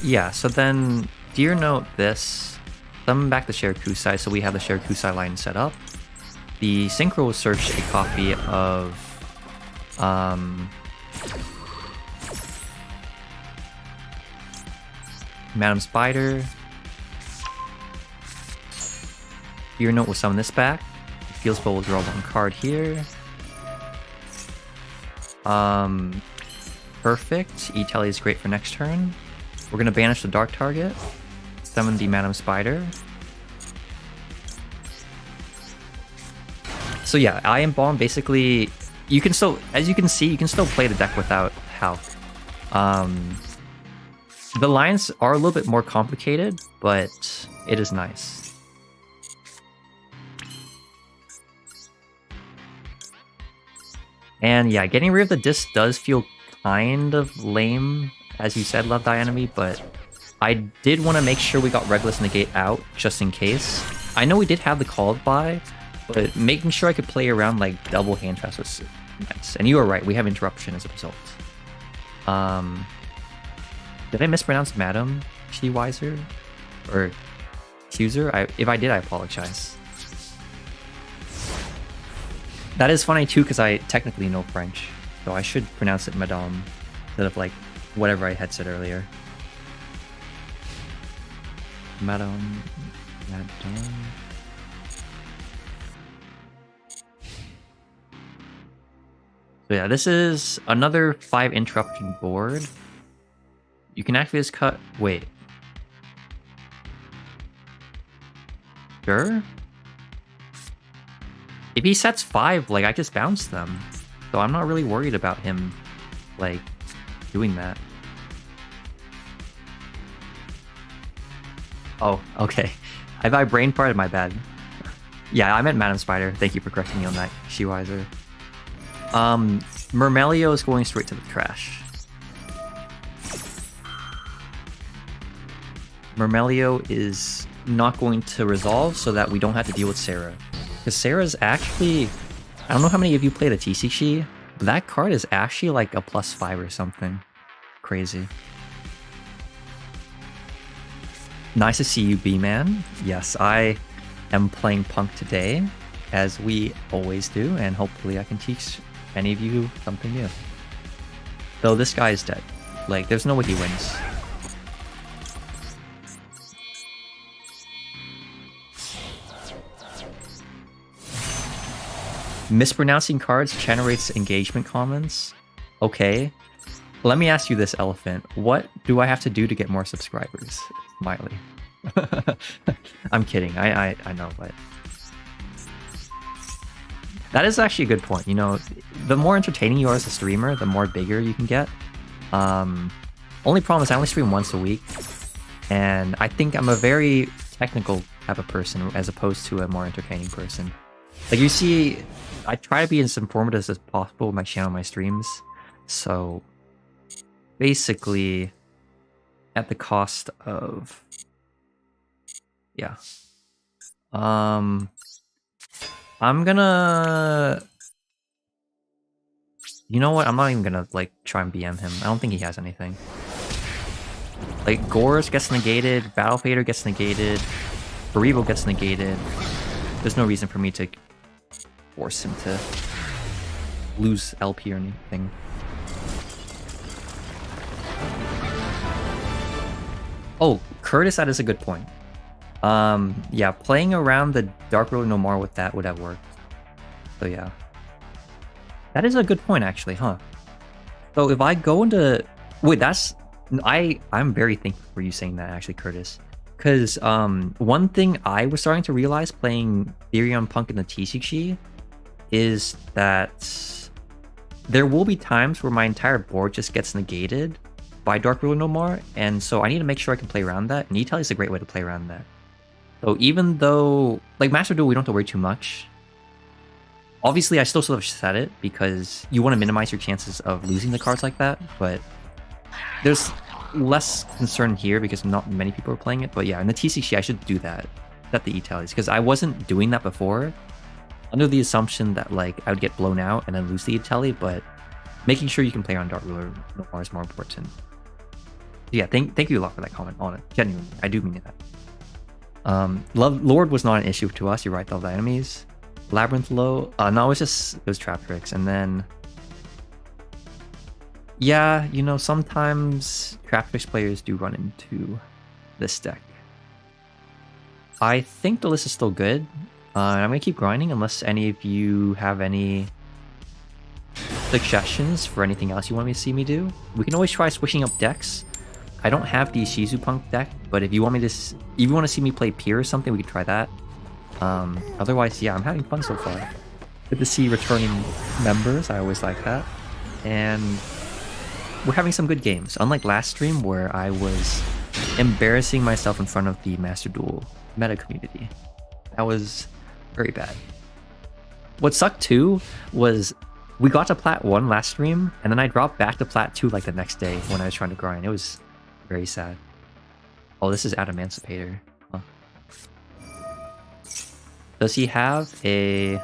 Yeah, so then dear note this. Summon back the shared Kusai, so we have the shared Kusai line set up. The Synchro will search a copy of Madam Spider. Your note will summon this back. The field spell will draw 1 card here. Perfect. E-Tele is great for next turn. We're gonna banish the dark target. Summon the Madam Spider. So yeah, I am Bomb. Basically, you can still, as you can see, you can still play the deck without P.U.N.K. The lines are a little bit more complicated, but it is nice. And yeah, getting rid of the disc does feel kind of lame, as you said, Love Thy Enemy, but I did want to make sure we got Regulus Negate out, just in case. I know we did have the called by, but making sure I could play around like double hand traps was nice. And you were right, we have interruption as a result. Did I mispronounce Madam Chiwiser? Or Chooser? If I did, I apologize. That is funny too, because I technically know French, so I should pronounce it Madame instead of like whatever I had said earlier. Madame. So yeah, this is another 5 interruption board. You can activate this cut. Wait. Sure? If he sets 5, like, I just bounce them. So I'm not really worried about him, like, doing that. Oh, okay. I brain farted, my bad. Yeah, I meant Madam Spider. Thank you for correcting me on that, Shiwiser. Mermelio is going straight to the trash. Mermelio is not going to resolve so that we don't have to deal with Sarah. Because Sarah's actually... I don't know how many of you play the TCG, but that card is actually like a +5 or something. Crazy. Nice to see you, B-Man. Yes, I am playing P.U.N.K today, as we always do, and hopefully I can teach any of you something new. Though this guy is dead. Like, there's no way he wins. Mispronouncing cards generates engagement comments. Okay. Let me ask you this, Elephant. What do I have to do to get more subscribers? Smiley. I'm kidding. I know, but That is actually a good point. You know, the more entertaining you are as a streamer, the more bigger you can get. Only problem is I only stream once a week, and I think I'm a very technical type of person as opposed to a more entertaining person. Like you see, I try to be as informative as possible with my channel, my streams. So basically, at the cost of, yeah. I'm gonna, you know what? I'm not even gonna like try and BM him. I don't think he has anything. Like Gores gets negated, Battle Fader gets negated, Baribo gets negated. There's no reason for me to force him to lose LP or anything. Oh, Curtis, that is a good point. Yeah, playing around the Dark Ruler No More with that would have worked. So yeah. That is a good point actually, huh? So if I go into... Wait, that's... I'm very thankful for you saying that actually, Curtis. Because one thing I was starting to realize playing Therion, P.U.N.K in the TCG is that there will be times where my entire board just gets negated by Dark Ruler No More, and so I need to make sure I can play around that, and Italy is a great way to play around that. So even though, like Master Duel, we don't have to worry too much. Obviously, I still sort of set it because you want to minimize your chances of losing the cards like that, but there's less concern here because not many people are playing it. But yeah, in the TCG, I should do that. Set the E-tallies, because I wasn't doing that before, under the assumption that like I would get blown out and then lose the E-tally, but making sure you can play on Dark Ruler No More is more important. Yeah, thank you a lot for that comment on it. Genuinely, I do mean that. Lord was not an issue to us. You're right, though. The enemies, Labyrinth low. No, it was Traptrix, and then yeah, you know, sometimes Traptrix players do run into this deck. I think the list is still good. I'm gonna keep grinding unless any of you have any suggestions for anything else you want me to see me do. We can always try switching up decks. I don't have the Shizu P.U.N.K deck, but if you want me to, if you want to see me play Pier or something, we could try that. Otherwise, yeah, I'm having fun so far. Good to see returning members. I always like that, and we're having some good games. Unlike last stream where I was embarrassing myself in front of the Master Duel meta community. That was very bad. What sucked too was we got to Plat 1 last stream, and then I dropped back to Plat 2 like the next day when I was trying to grind. It was very sad. Oh, this is Adamancipator. Huh. Does he have a...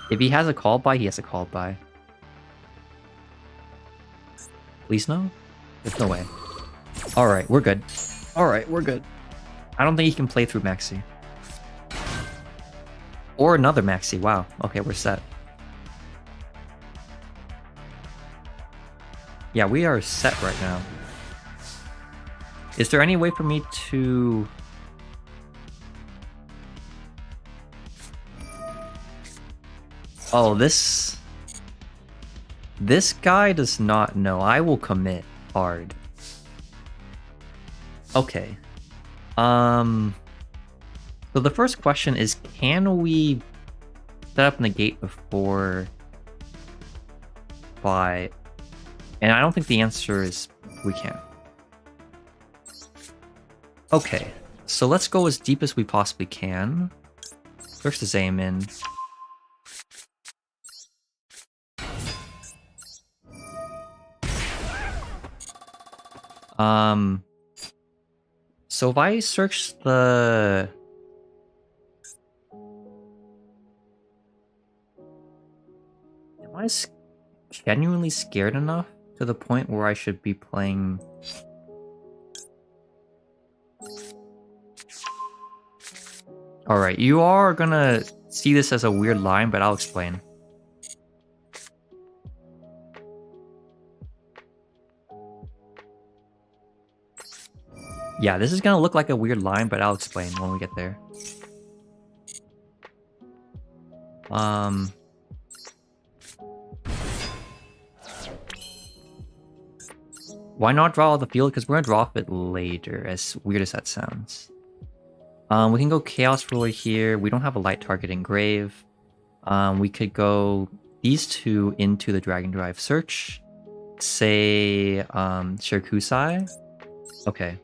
If he has a call by, he has a call by. Please no? There's no way. Alright, we're good. Alright, we're good. I don't think he can play through Maxi. Or another Maxi. Wow. Okay, we're set. Yeah, we are set right now. Is there any way for me to... Oh, this guy does not know. I will commit hard. Okay. So the first question is, can we set up negate before by... And I don't think the answer is we can't. Okay, so let's go as deep as we possibly can. Search the Zayman. So if I search the... Am I genuinely scared enough to the point where I should be playing... Alright, you are gonna see this as a weird line, but I'll explain. Yeah, this is gonna look like a weird line, but I'll explain when we get there. Why not draw all the field? Because we're gonna draw off it later, as weird as that sounds. We can go Chaos Ruler here. We don't have a light target engrave. We could go these two into the Dragon Drive Search. Say, Shirkusai. Okay.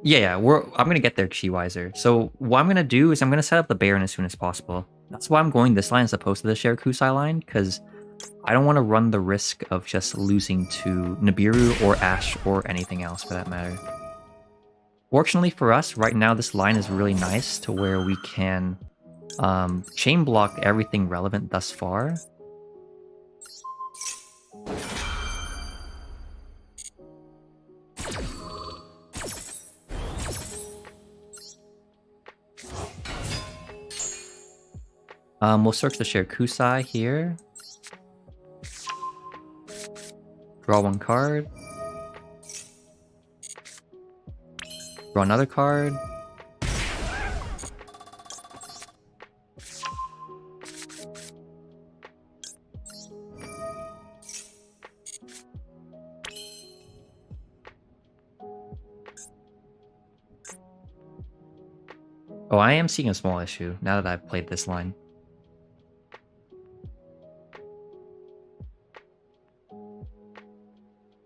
Yeah, I'm gonna get there Chi-Wiser. So what I'm gonna do is I'm gonna set up the Baron as soon as possible. That's why I'm going this line as opposed to the Shirakusai line, because I don't want to run the risk of just losing to Nibiru or Ash or anything else for that matter. Fortunately for us, right now this line is really nice to where we can chain block everything relevant thus far. We'll search the Shirakusai here. Draw one card. Draw another card. Oh, I am seeing a small issue now that I've played this line.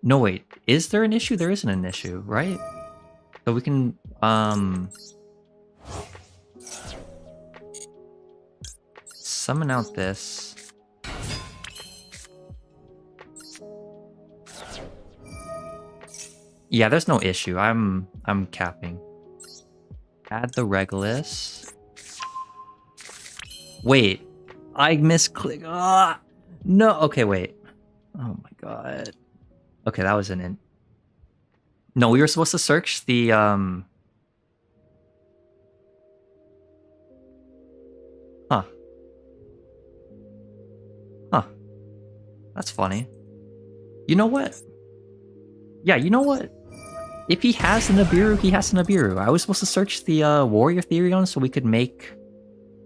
No, wait. Is there an issue? There isn't an issue, right? So we can, summon out this. Yeah, there's no issue. I'm capping. Add the Regulus. Wait. I misclicked. Ah! No, okay, wait. Oh my god. Okay, that was an in. No, we were supposed to search the Huh. Huh. That's funny. You know what? Yeah, you know what? If he has a Nibiru, he has a Nibiru. I was supposed to search the Warrior Therion so we could make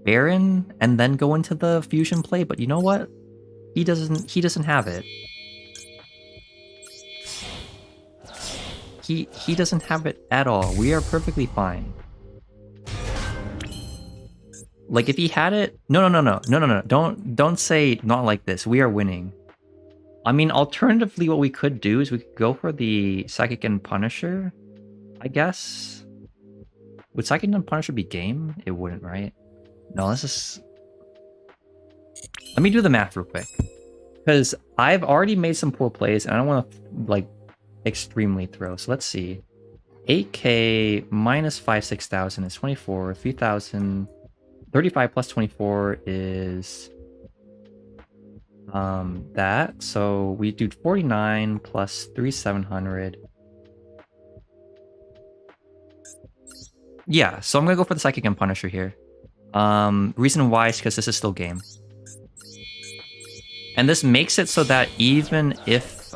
Baron and then go into the fusion play, but you know what? He doesn't have it. He doesn't have it at all. We are perfectly fine. Like if he had it, no. Don't say not like this. We are winning. I mean, alternatively, what we could do is we could go for the Psychic and Punisher, I guess. Would Psychic and Punisher be game? It wouldn't, right? No, let's just... Let me do the math real quick. Because I've already made some poor plays, and I don't want to, like, extremely throw. So let's see. 8k minus 6,000 is 24. 3,000... 35 plus 24 is... that. So we do 49 plus 3,700. Yeah, so I'm gonna go for the Psychic and Punisher here. Reason why is because this is still game. And this makes it so that even if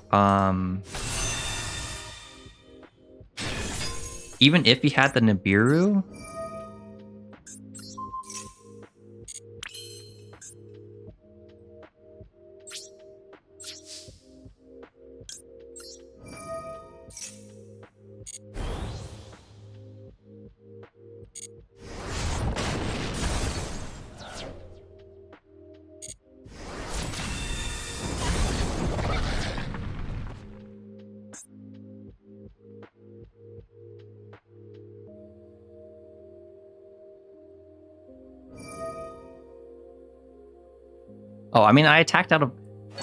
he had the Nibiru, oh, I mean, I attacked out of...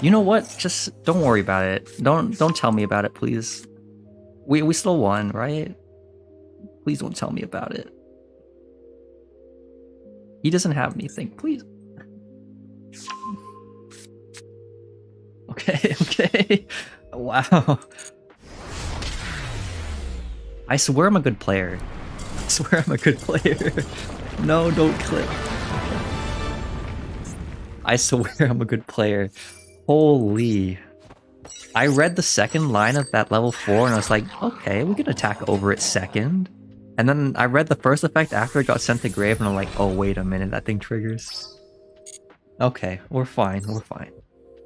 You know what? Just don't worry about it. Don't tell me about it, please. We still won, right? Please don't tell me about it. He doesn't have anything, please. Okay, okay. Wow. I swear I'm a good player. I swear I'm a good player. No, don't click. I swear I'm a good player. Holy. I read the second line of that level 4 and I was like, okay, we can attack over it second. And then I read the first effect after it got sent to grave and I'm like, oh, wait a minute, that thing triggers. Okay, we're fine. We're fine.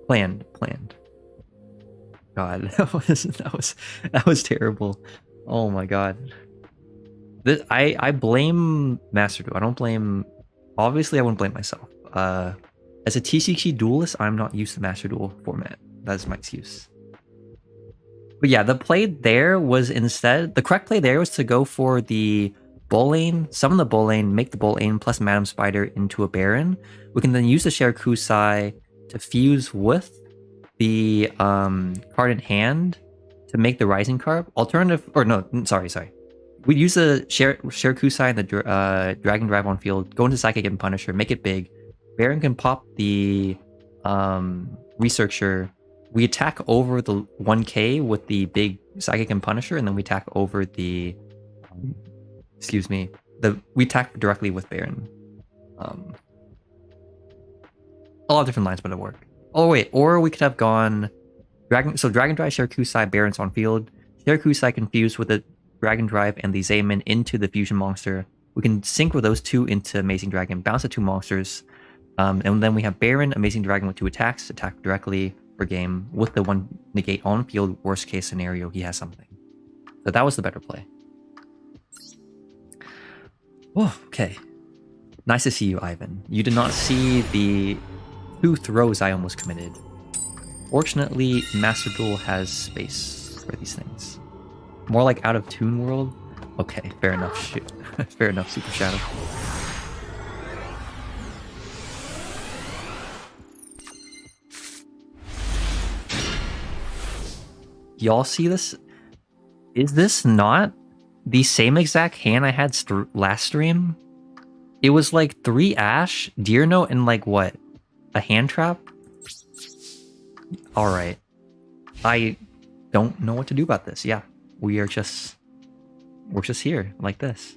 Planned. God, that was terrible. Oh my god. I blame Master Duel. I don't blame. Obviously, I wouldn't blame myself. As a TCG duelist, I'm not used to Master Duel format. That's my excuse. But yeah, the play there was instead the correct play there was to go for the bull lane, summon the bull lane, make the bull lane plus Madam Spider into a Baron. We can then use the Share Kusai to fuse with the card in hand to make the Rising card. Alternative, or no, sorry. We use the Share Kusai and the Dragon Drive on field, go into Psychic and Punisher, make it big. Baron can pop the Researcher. We attack over the 1K with the big Psychic and Punisher, and then we attack over the... we attack directly with Baron. A lot of different lines, but it work. Oh wait, or we could have gone... Dragon Drive, Share Kusai, Baron's on field. Share Kusai confused with the Dragon Drive and the Zayman into the Fusion Monster. We can sync with those two into Amazing Dragon, bounce the two monsters. And then we have Baron, Amazing Dragon with 2 attacks, attack directly per game with the 1 negate on field. Worst case scenario, he has something. So that was the better play. Oh, okay. Nice to see you, Ivan. You did not see the 2 throws I almost committed. Fortunately, Master Duel has space for these things. More like Out of Tune World? Okay, fair enough. Shoot. Fair enough, Super Shadow. Y'all see this? Is this not the same exact hand I had last stream? It was like 3 Ash, Deer Note, and like what? A hand trap? Alright. I don't know what to do about this. Yeah. We're just here, like this.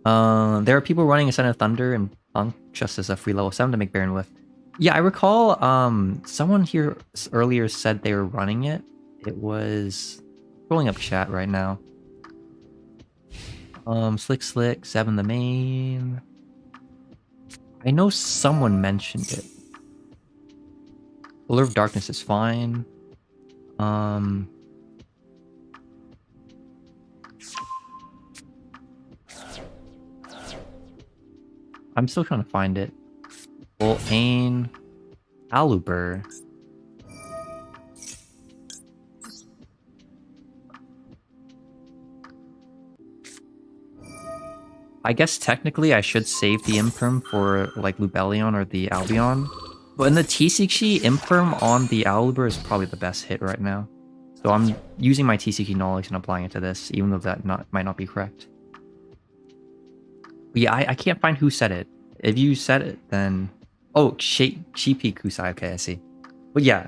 There are people running Ascent of Thunder and P.U.N.K just as a free level 7 to make Baron with. Yeah, I recall someone here earlier said they were running it. It was pulling up chat right now. Slick, 7 the main. I know someone mentioned it. Allure of Darkness is fine. I'm still trying to find it. Volane, Aluber. I guess technically I should save the Imperm for like Lubellion or the Albion. But in the TCG, Imperm on the Aluber is probably the best hit right now. So I'm using my TCG knowledge and applying it to this, even though that might not be correct. But yeah, I can't find who said it. If you said it, then... Oh, Sheepy Kusai. Okay, I see. But yeah,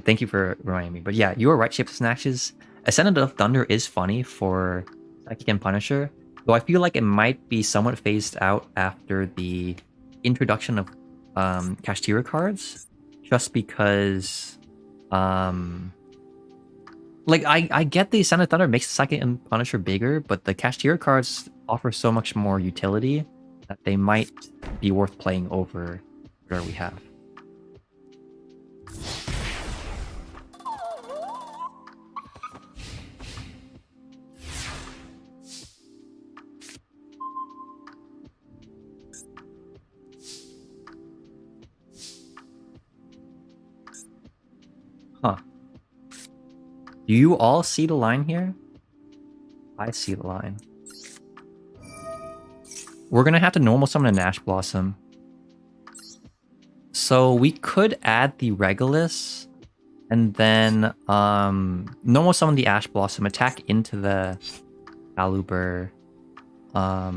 thank you for reminding me. But yeah, you are right, Shapeless Snatches. Ascendant of Thunder is funny for Psychic and Punisher, though I feel like it might be somewhat phased out after the introduction of Kashtira cards, just because like I get the Ascendant of Thunder makes Psychic and Punisher bigger, but the Kashtira cards offer so much more utility that they might be worth playing over where we have. Huh. Do you all see the line here? I see the line. We're gonna have to normal summon an Ash Blossom. So we could add the Regulus and then normal summon the Ash Blossom, attack into the Aluber. I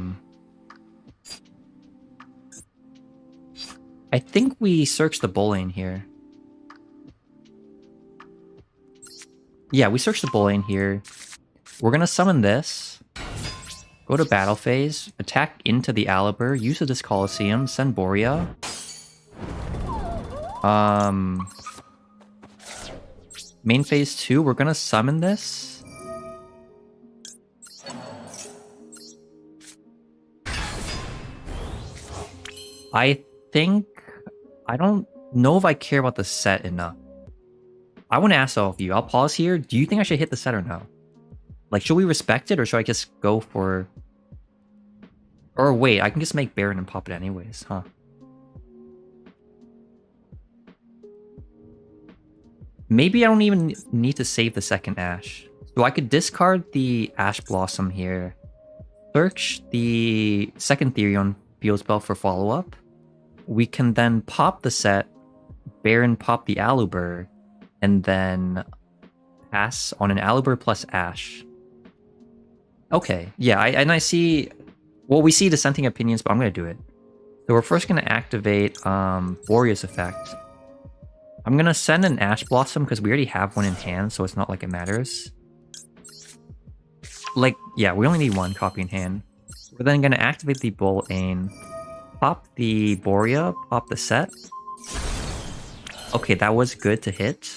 think we search the bull lane here. Yeah, we search the bull lane here. We're gonna summon this. Go to battle phase, attack into the Aluber, use this Coliseum, send Borea. Main phase 2, we're gonna summon this. I think... I don't know if I care about the set enough. I want to ask all of you. I'll pause here. Do you think I should hit the set or no? Like, should we respect it or should I just go for... Or wait, I can just make Baron and pop it anyways, huh? Maybe I don't even need to save the second Ash. So I could discard the Ash Blossom here. Search the second Therion field spell for follow-up. We can then pop the set, Baron pop the Aluber, and then pass on an Aluber plus Ash. Okay, yeah, and I see... Well, we see dissenting opinions, but I'm going to do it. So we're first going to activate Warrior's Effect. I'm going to send an Ash Blossom because we already have one in hand, so it's not like it matters. Like, yeah, we only need one copy in hand. We're then going to activate the Bolane, pop the Borea, pop the set. Okay, that was good to hit.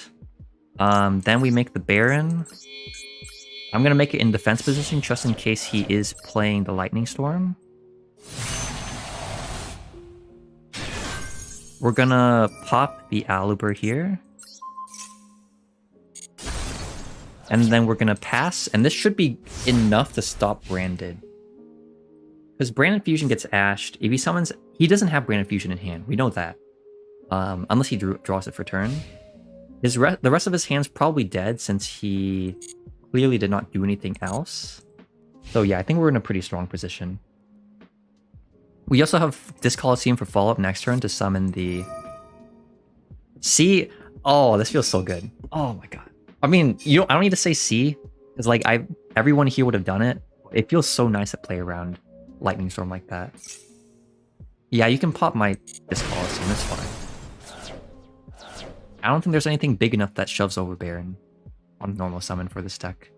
Then we make the Baron. I'm going to make it in defense position just in case he is playing the Lightning Storm. We're going to pop the Aluber here. And then we're going to pass. And this should be enough to stop Branded. Because Branded Fusion gets ashed. If he summons... He doesn't have Branded Fusion in hand. We know that. Unless he draws it for turn. The rest of his hand's probably dead since he... clearly did not do anything else. So yeah, I think we're in a pretty strong position. We also have this Coliseum for follow-up next turn to summon the... See? Oh, this feels so good. Oh my god. I mean, I don't need to say C, because like everyone here would have done it. It feels so nice to play around Lightning Storm like that. Yeah, you can pop my this Coliseum, it's fine. I don't think there's anything big enough that shoves over Baron on normal summon for this deck.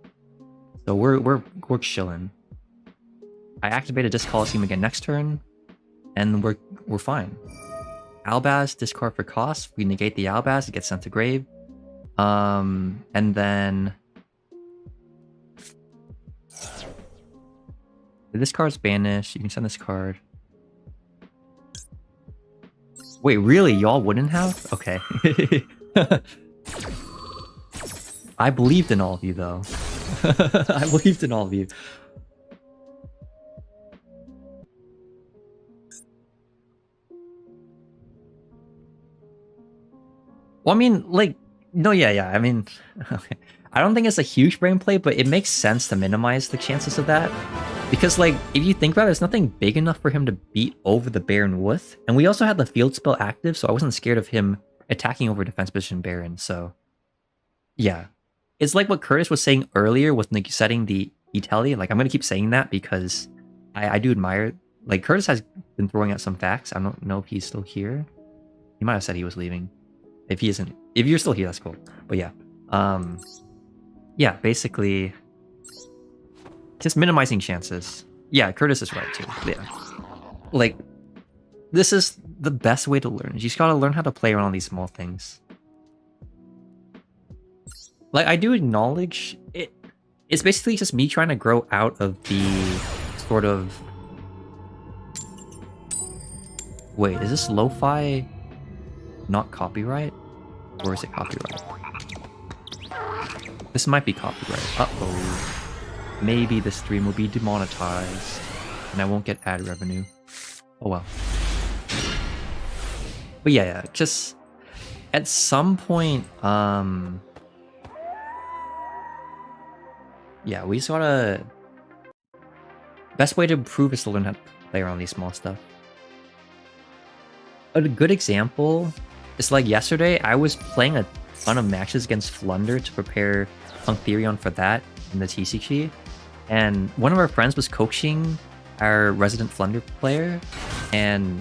So we're chilling. I activated this Coliseum again next turn, and we're fine. Albaz, discard for cost. We negate the Albaz, it gets sent to grave. And then this card's banished. You can send this card. Wait, really? Y'all wouldn't have? Okay. I believed in all of you, though. I believed in all of you. Well, I mean, like, no, yeah. I mean, okay. I don't think it's a huge brain play, but it makes sense to minimize the chances of that. Because, like, if you think about it, there's nothing big enough for him to beat over the Baron with. And we also had the field spell active, so I wasn't scared of him attacking over defense position Baron, so... Yeah. It's like what Curtis was saying earlier with setting the Italy. Like, I'm going to keep saying that because I do admire... Like, Curtis has been throwing out some facts. I don't know if he's still here. He might have said he was leaving. If he isn't... If you're still here, that's cool. But yeah. Yeah, basically... Just minimizing chances. Yeah, Curtis is right, too. Yeah. Like, this is the best way to learn. You just gotta learn how to play around these small things. Like, I do acknowledge it. It's basically just me trying to grow out of the sort of... Wait, is this lo-fi not copyright? Or is it copyright? This might be copyright. Uh-oh. Maybe the stream will be demonetized. And I won't get ad revenue. Oh well. But yeah, just... At some point, yeah, we just gotta... Best way to improve is to learn how to play around these small stuff. A good example is like yesterday, I was playing a ton of matches against Flunder to prepare on Therion for that in the TCG. And one of our friends was coaching our resident Flunder player, and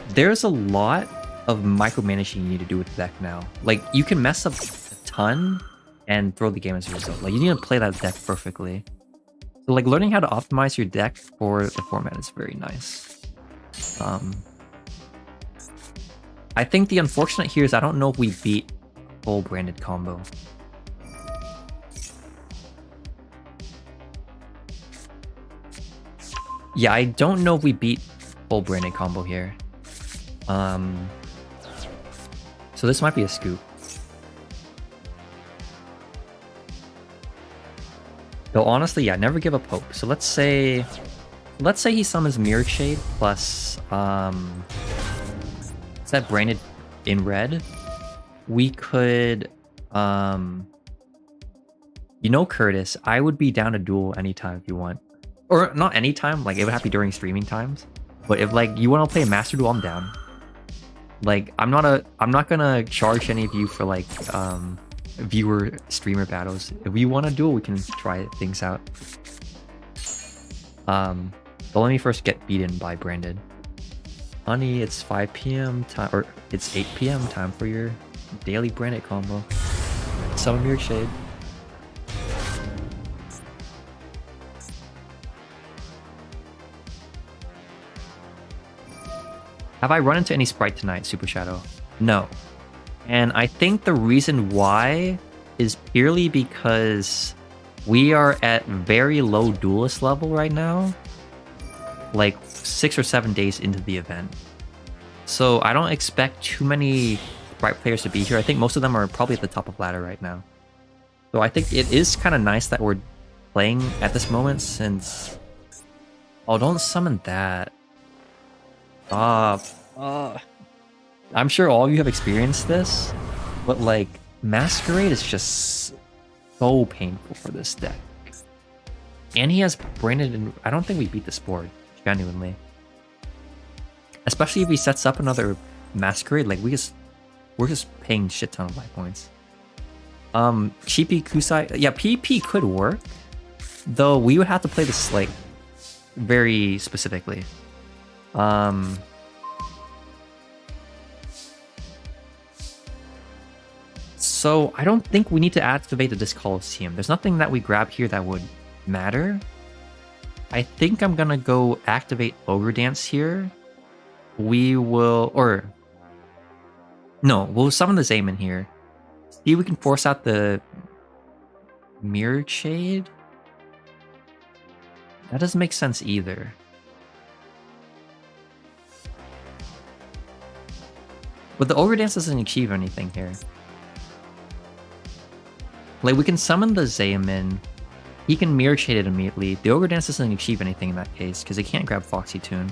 there's a lot of micromanaging you need to do with the deck now. Like, you can mess up a ton and throw the game as a result. Like, you need to play that deck perfectly. So, like, learning how to optimize your deck for the format is very nice. I think the unfortunate here is I don't know if we beat full branded combo. Yeah, I don't know if we beat full branded combo here. So this might be a scoop. Though honestly, yeah, never give up hope. So let's say he summons Mirror Shade plus set branded in red. We could you know, Curtis, I would be down to duel anytime if you want. Or not anytime, like it would have to be during streaming times. But if like you want to play Master Duel, I'm down. Like I'm not gonna charge any of you for like viewer streamer battles. If you want to duel, we can try things out. But let me first get beaten by Branded. Honey, it's 5 p.m. time, or it's 8 p.m. time for your daily Branded combo. Summon Mirror Shade. Have I run into any Sprite tonight, Super Shadow? No. And I think the reason why is purely because we are at very low Duelist level right now. Like 6 or 7 days into the event. So I don't expect too many Sprite players to be here. I think most of them are probably at the top of ladder right now. So I think it is kind of nice that we're playing at this moment since... Oh, don't summon that. I'm sure all of you have experienced this, but like Masquerade is just so painful for this deck. And he has Branded, and I don't think we beat this board, genuinely. Especially if he sets up another Masquerade, like we're just paying shit ton of life points. Cheapy Kusai, yeah, PP could work, though we would have to play this like very specifically. So I don't think we need to activate the Disc Coliseum. There's nothing that we grab here that would matter. I think I'm gonna go activate Ogre Dance here. We will, or no, we'll summon the Zayman here. See if we can force out the Mirror Shade. That doesn't make sense either. But the Ogre Dance doesn't achieve anything here. Like, we can summon the Zayman. He can Mirror Shade it immediately. The Ogre Dance doesn't achieve anything in that case, because it can't grab Foxy Tune.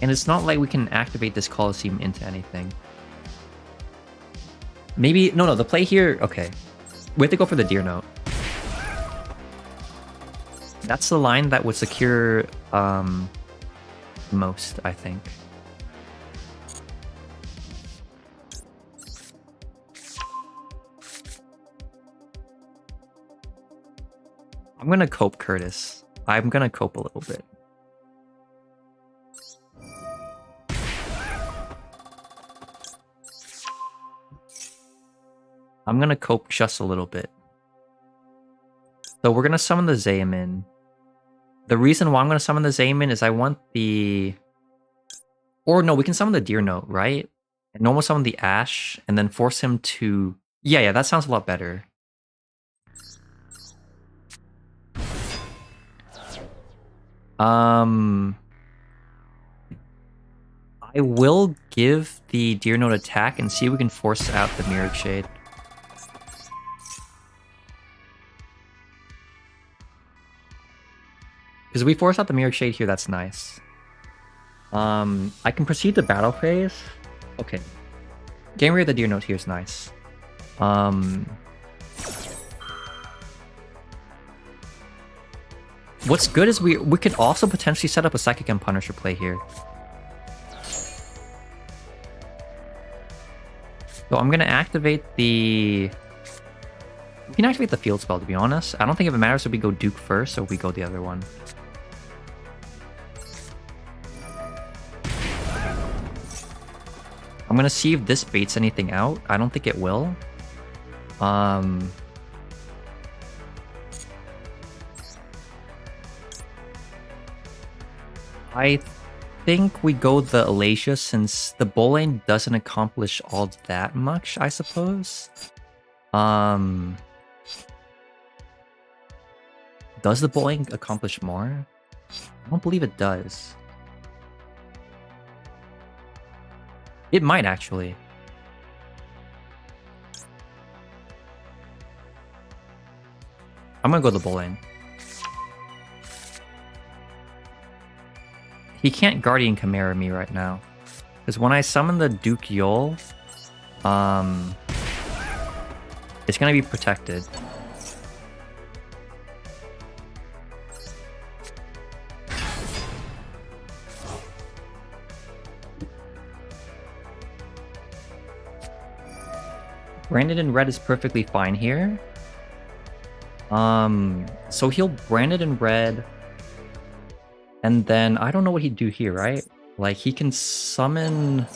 And it's not like we can activate this Coliseum into anything. Maybe... No, the play here... Okay. We have to go for the Deer Note. That's the line that would secure most, I think. I'm gonna cope, Curtis. I'm gonna cope a little bit. I'm gonna cope just a little bit. So we're gonna summon the Zayman. The reason why I'm gonna summon the Zayman is I want the... Or no, we can summon the Deer Note, right? And normal summon the Ash, and then force him to... Yeah, that sounds a lot better. I will give the Deer Note attack and see if we can force out the Mirror Shade. Because if we force out the Mirror Shade here, that's nice. I can proceed to battle phase. Okay. Getting rid of the Deer Note here is nice. What's good is we could also potentially set up a Psychic and Punisher play here. So I'm gonna activate the... We can activate the field spell, to be honest. I don't think it matters if we go Duke first or we go the other one. I'm gonna see if this baits anything out. I don't think it will. I think we go the Alacia since the bow lane doesn't accomplish all that much, I suppose. Does the bow lane accomplish more? I don't believe it does. It might actually. I'm gonna go to the bull lane. He can't Guardian Chimera me right now. Because when I summon the Yugioh, it's gonna be protected. Branded in red is perfectly fine here. So he'll brand it in red. And then I don't know what he'd do here, right? Like he can summon...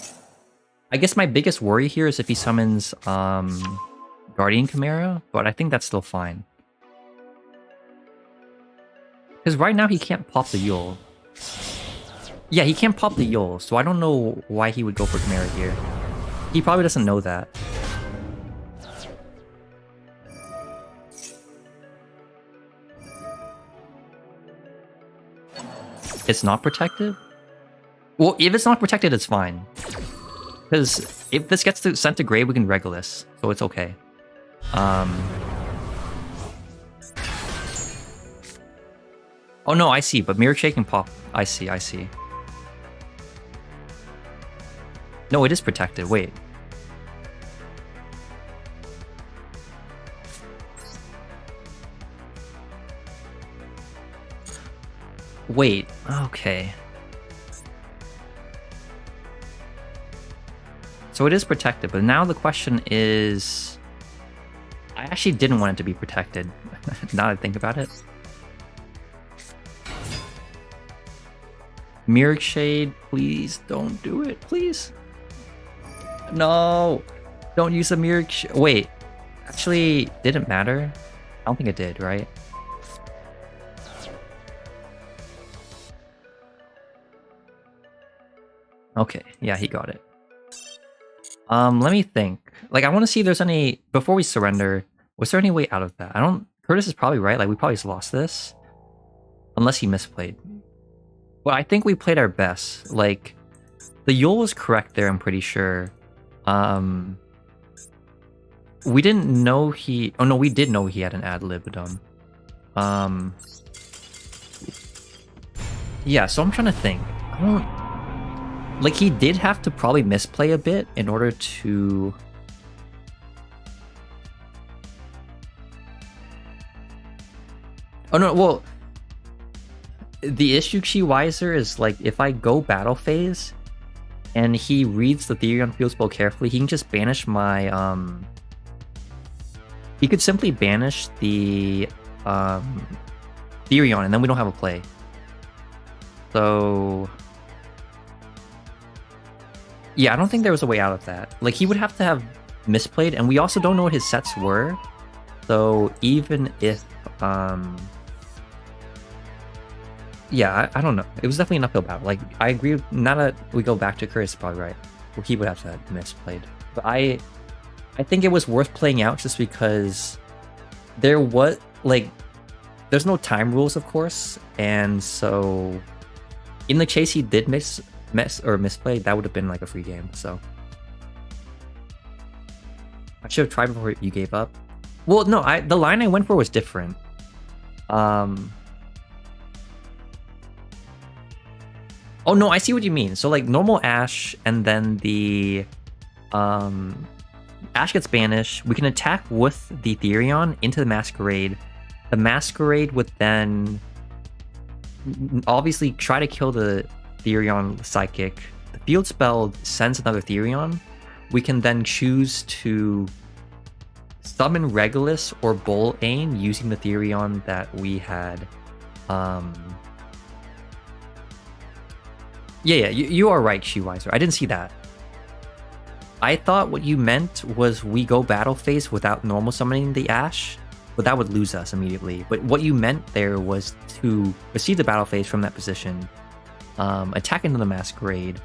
I guess my biggest worry here is if he summons Guardian Chimera, but I think that's still fine. Because right now he can't pop the Yule. Yeah, he can't pop the Yule, so I don't know why he would go for Chimera here. He probably doesn't know that. It's not protected? Well, if it's not protected, it's fine. Because if this gets sent to grave, we can Regulus, so it's okay. Oh no, I see, but Mirror Shake can pop. I see, I see. No, it is protected, wait. Wait, okay. So it is protected, but now the question is... I actually didn't want it to be protected, now that I think about it. Mirror Shade, please don't do it, please. No! Don't use a Mirror Shade. Wait, actually, didn't matter? I don't think it did, right? Okay, yeah, he got it. Let me think. Like, I want to see if there's any... Before we surrender, was there any way out of that? I don't... Curtis is probably right. Like, we probably just lost this. Unless he misplayed. But I think we played our best. Like, the Yule was correct there, I'm pretty sure. We didn't know he... Oh, no, we did know he had an ad libidum. Yeah, so I'm trying to think. I don't... Like, he did have to probably misplay a bit in order to... Oh, no, well... The issue, Wiser, is, like, if I go battle phase, and he reads the Therion field spell carefully, he can just banish my, He could simply banish the, Therion, and then we don't have a play. So... Yeah, I don't think there was a way out of that. Like, he would have to have misplayed, and we also don't know what his sets were. So, even if, yeah, I don't know. It was definitely an uphill battle. Like, I agree, now that we go back to Curtis, probably right. Well, he would have to have misplayed. But I think it was worth playing out just because there was, like, there's no time rules, of course, and so in the chase he did misplay, that would have been like a free game, so. I should have tried before you gave up. Well, no, the line I went for was different. Oh no, I see what you mean. So like normal Ash, and then the Ash gets banished. We can attack with the Therion into the Masquerade. The Masquerade would then obviously try to kill the Therion Psychic. The field spell sends another Therion. We can then choose to summon Regulus or Bull Ain using the Therion that we had. Yeah, you are right, Shiwiser. I didn't see that. I thought what you meant was we go battle phase without normal summoning the Ash, but that would lose us immediately. But what you meant there was to receive the battle phase from that position, attack into the Masquerade.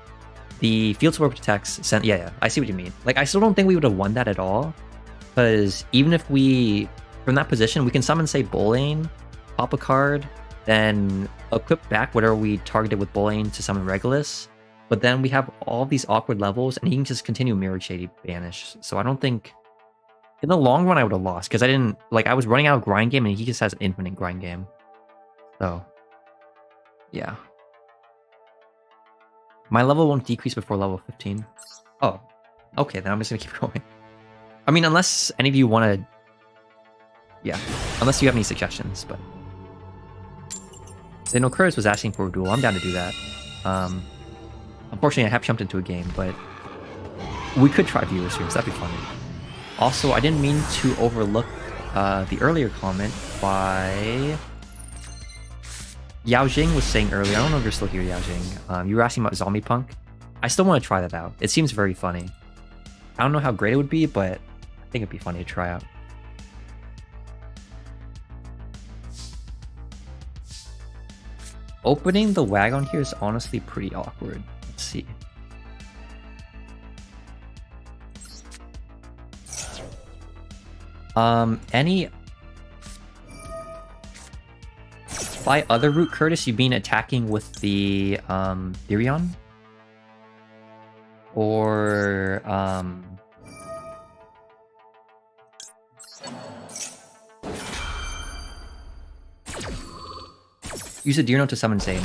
The field spell protects. Yeah, I see what you mean. Like, I still don't think we would have won that at all, because even if we, from that position, we can summon, say, Bull Ain, pop a card, then equip back whatever we targeted with Bull Ain to summon Regulus, But then we have all these awkward levels, and he can just continue Mirror Shady Banish. So I don't think... In the long run, I would have lost, because I didn't... Like, I was running out of grind game, and he just has an infinite grind game. So... Yeah. My level won't decrease before level 15. Oh. Okay, then I'm just gonna keep going. I mean, unless any of you want to... Yeah. Unless you have any suggestions, but... So, no, Curtis was asking for a duel. I'm down to do that. Unfortunately, I have jumped into a game, but... We could try viewer streams. That'd be funny. Also, I didn't mean to overlook the earlier comment by... Yao Jing was saying earlier, I don't know if you're still here, Yao Jing. You were asking about Zombie Punk. I still want to try that out. It seems very funny. I don't know how great it would be, but I think it'd be funny to try out. Opening the wagon here is honestly pretty awkward. Let's see. Any... By other route, Curtis, you mean attacking with the Therion? Or use a Deer Note to summon Zayn.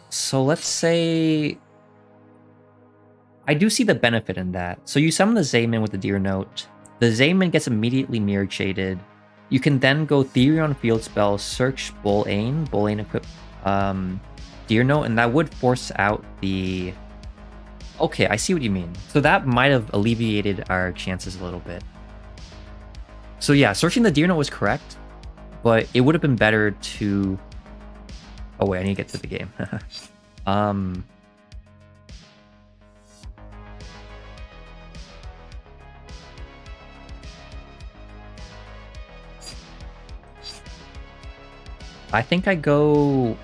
So let's say I do see the benefit in that. So you summon the Zayman with the Deer Note. The Zayman gets immediately mirror shaded. You can then go Therion Field Spell, search Bull-Ain equip Deer Note, and that would force out the... Okay, I see what you mean. So that might have alleviated our chances a little bit. So yeah, searching the Deer Note was correct, but it would have been better to... Oh wait, I need to get to the game. I think I go...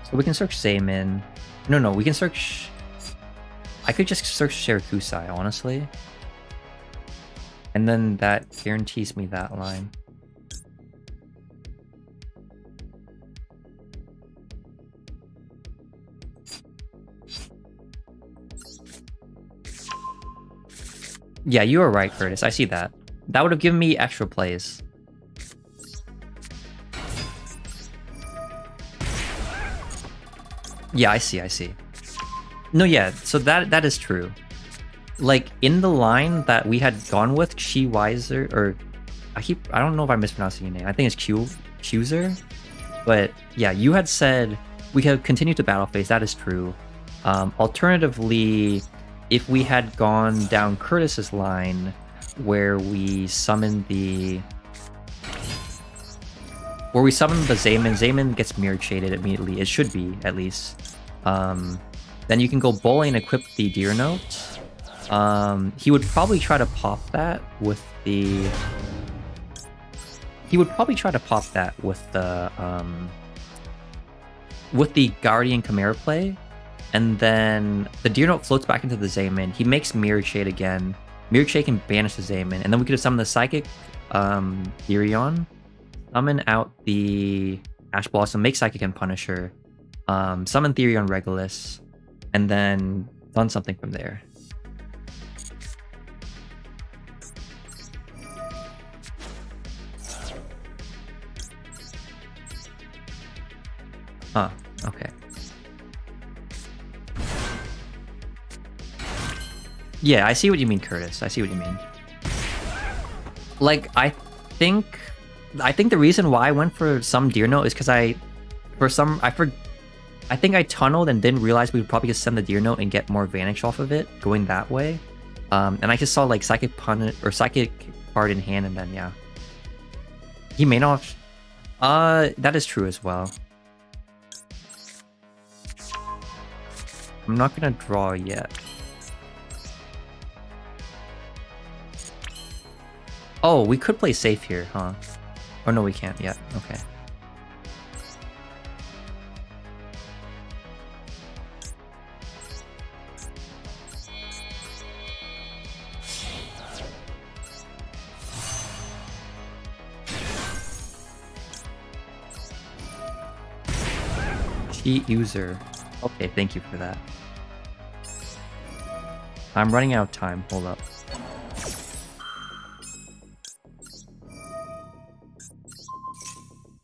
So we can search Zayman. No, we can search... I could just search Shirakusai, honestly. And then that guarantees me that line. Yeah, you are right, Curtis. I see that. That would have given me extra plays. Yeah, I see. No, yeah, so that is true. Like, in the line that we had gone with, Chi Weiser, or... I don't know if I'm mispronouncing your name. I think it's Qzer. But, yeah, you had said we could continue to battle phase. That is true. Alternatively, if we had gone down Curtis's line, where we summoned the... Where we summon the Zayman gets mirror shaded immediately. It should be, at least. Then you can go Bull-Ain and equip the Deer Note. He would probably try to pop that with the... With the Guardian Chimera play. And then the Deer Note floats back into the Zayman. He makes Mirror Shade again. Mirror Shade can banish the Zayman. And then we could have summoned the Psychic Therion. Summon out the Ash Blossom, make Psychic and Punisher, summon Therion Regulus, and then done something from there. Huh, okay. Yeah, I see what you mean, Curtis. I see what you mean. Like, I think the reason why I went for some Deer Note is because I think I tunneled and didn't realize we would probably just send the Deer Note and get more advantage off of it going that way. And I just saw like Psychic Punish or Psychic card in hand, and then yeah, he may not. That is true as well. I'm not gonna draw yet. Oh, we could play safe here, huh? Oh no, we can't yet. Okay. Repeat user. Okay, thank you for that. I'm running out of time. Hold up.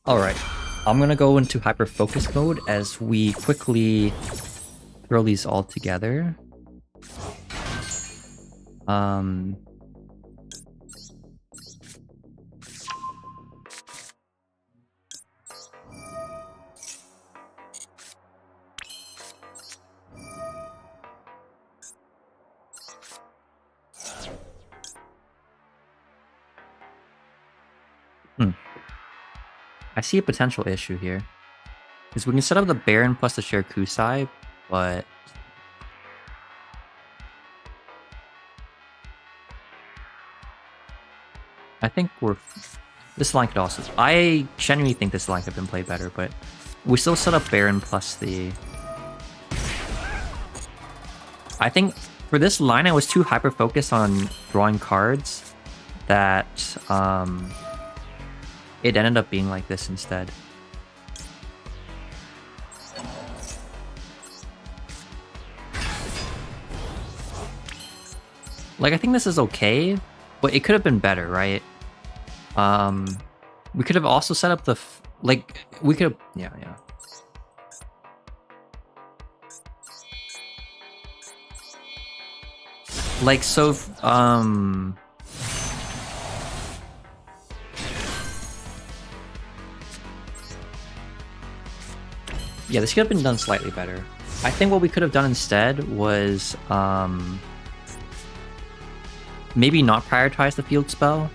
Alright. I'm gonna go into hyper focus mode as we quickly throw these all together. I see a potential issue here. Because we can set up the Baron plus the shared Kusai, but... I think we're... This line could also... I genuinely think this line could have been played better, but... We still set up Baron plus the... I think for this line, I was too hyper-focused on drawing cards that... It ended up being like this instead. Like, I think this is okay, but it could have been better, right? We could have also set up the... we could have... Yeah. Like, so... Yeah, this could have been done slightly better. I think what we could have done instead was maybe not prioritize the field spell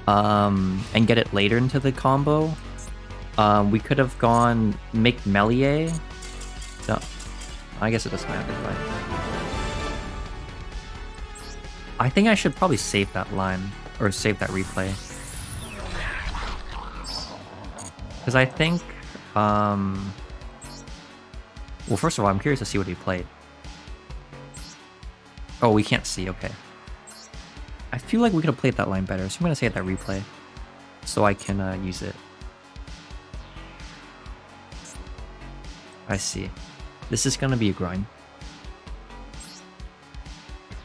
and get it later into the combo. We could have gone make Melee. No, I guess it doesn't matter. But I think I should probably save that line or save that replay because I think. Well, first of all, I'm curious to see what he played. Oh, we can't see, okay. I feel like we could have played that line better, so I'm going to save that replay so I can use it. I see. This is going to be a grind.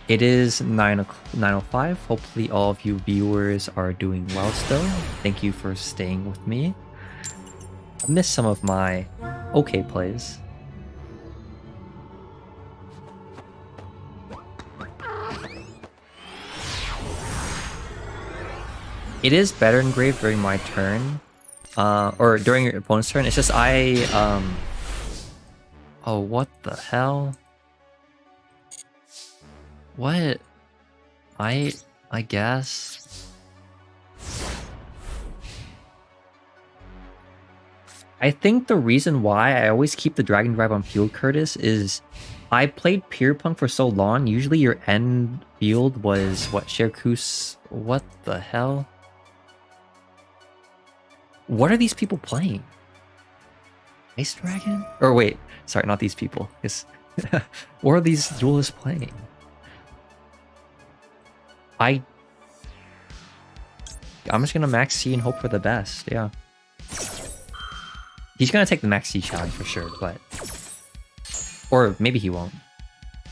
It is 9:05. Hopefully all of you viewers are doing well still. Thank you for staying with me. I missed some of my okay plays. It is better engraved during my turn, or during your opponent's turn. It's just oh, what the hell? What? I guess. I think the reason why I always keep the Dragon Drive on field, Curtis, is I played P.U.N.K for so long. Usually your end field was what? Shirkus? What the hell? What are these people playing? Ice Dragon? Or wait, sorry, not these people. What are these duelists playing? I'm just gonna max C and hope for the best, yeah. He's gonna take the max C challenge for sure, but... Or maybe he won't.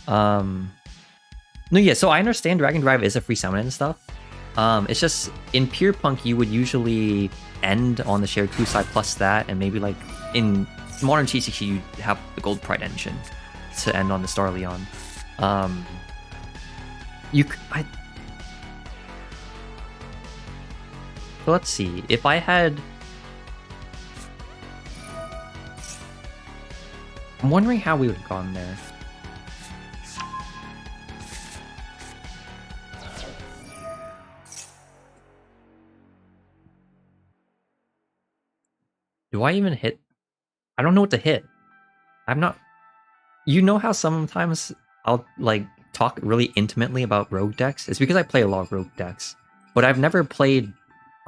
No, yeah, so I understand Dragon Drive is a free summon and stuff. It's just, in P.U.N.K you would usually end on the shared Kusai plus that, and maybe like in modern TCG you have the Gold Pride engine to end on the Star Leon. So let's see, if I had... I'm wondering how we would have gone there. Do I even hit? I don't know what to hit. I'm not... You know how sometimes I'll like talk really intimately about rogue decks? It's because I play a lot of rogue decks. But I've never played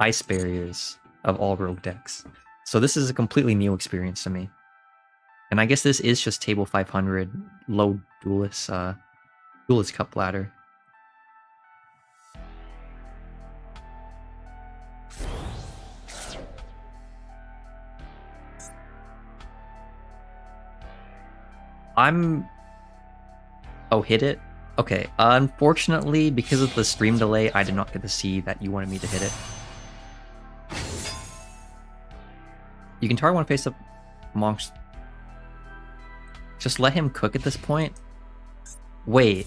Ice Barriers of all rogue decks. So this is a completely new experience to me. And I guess this is just table 500 low Duelist Cup ladder. I'm... Oh, hit it? Okay, unfortunately, because of the stream delay, I did not get to see that you wanted me to hit it. You can target one face-up monks. Just let him cook at this point. Wait.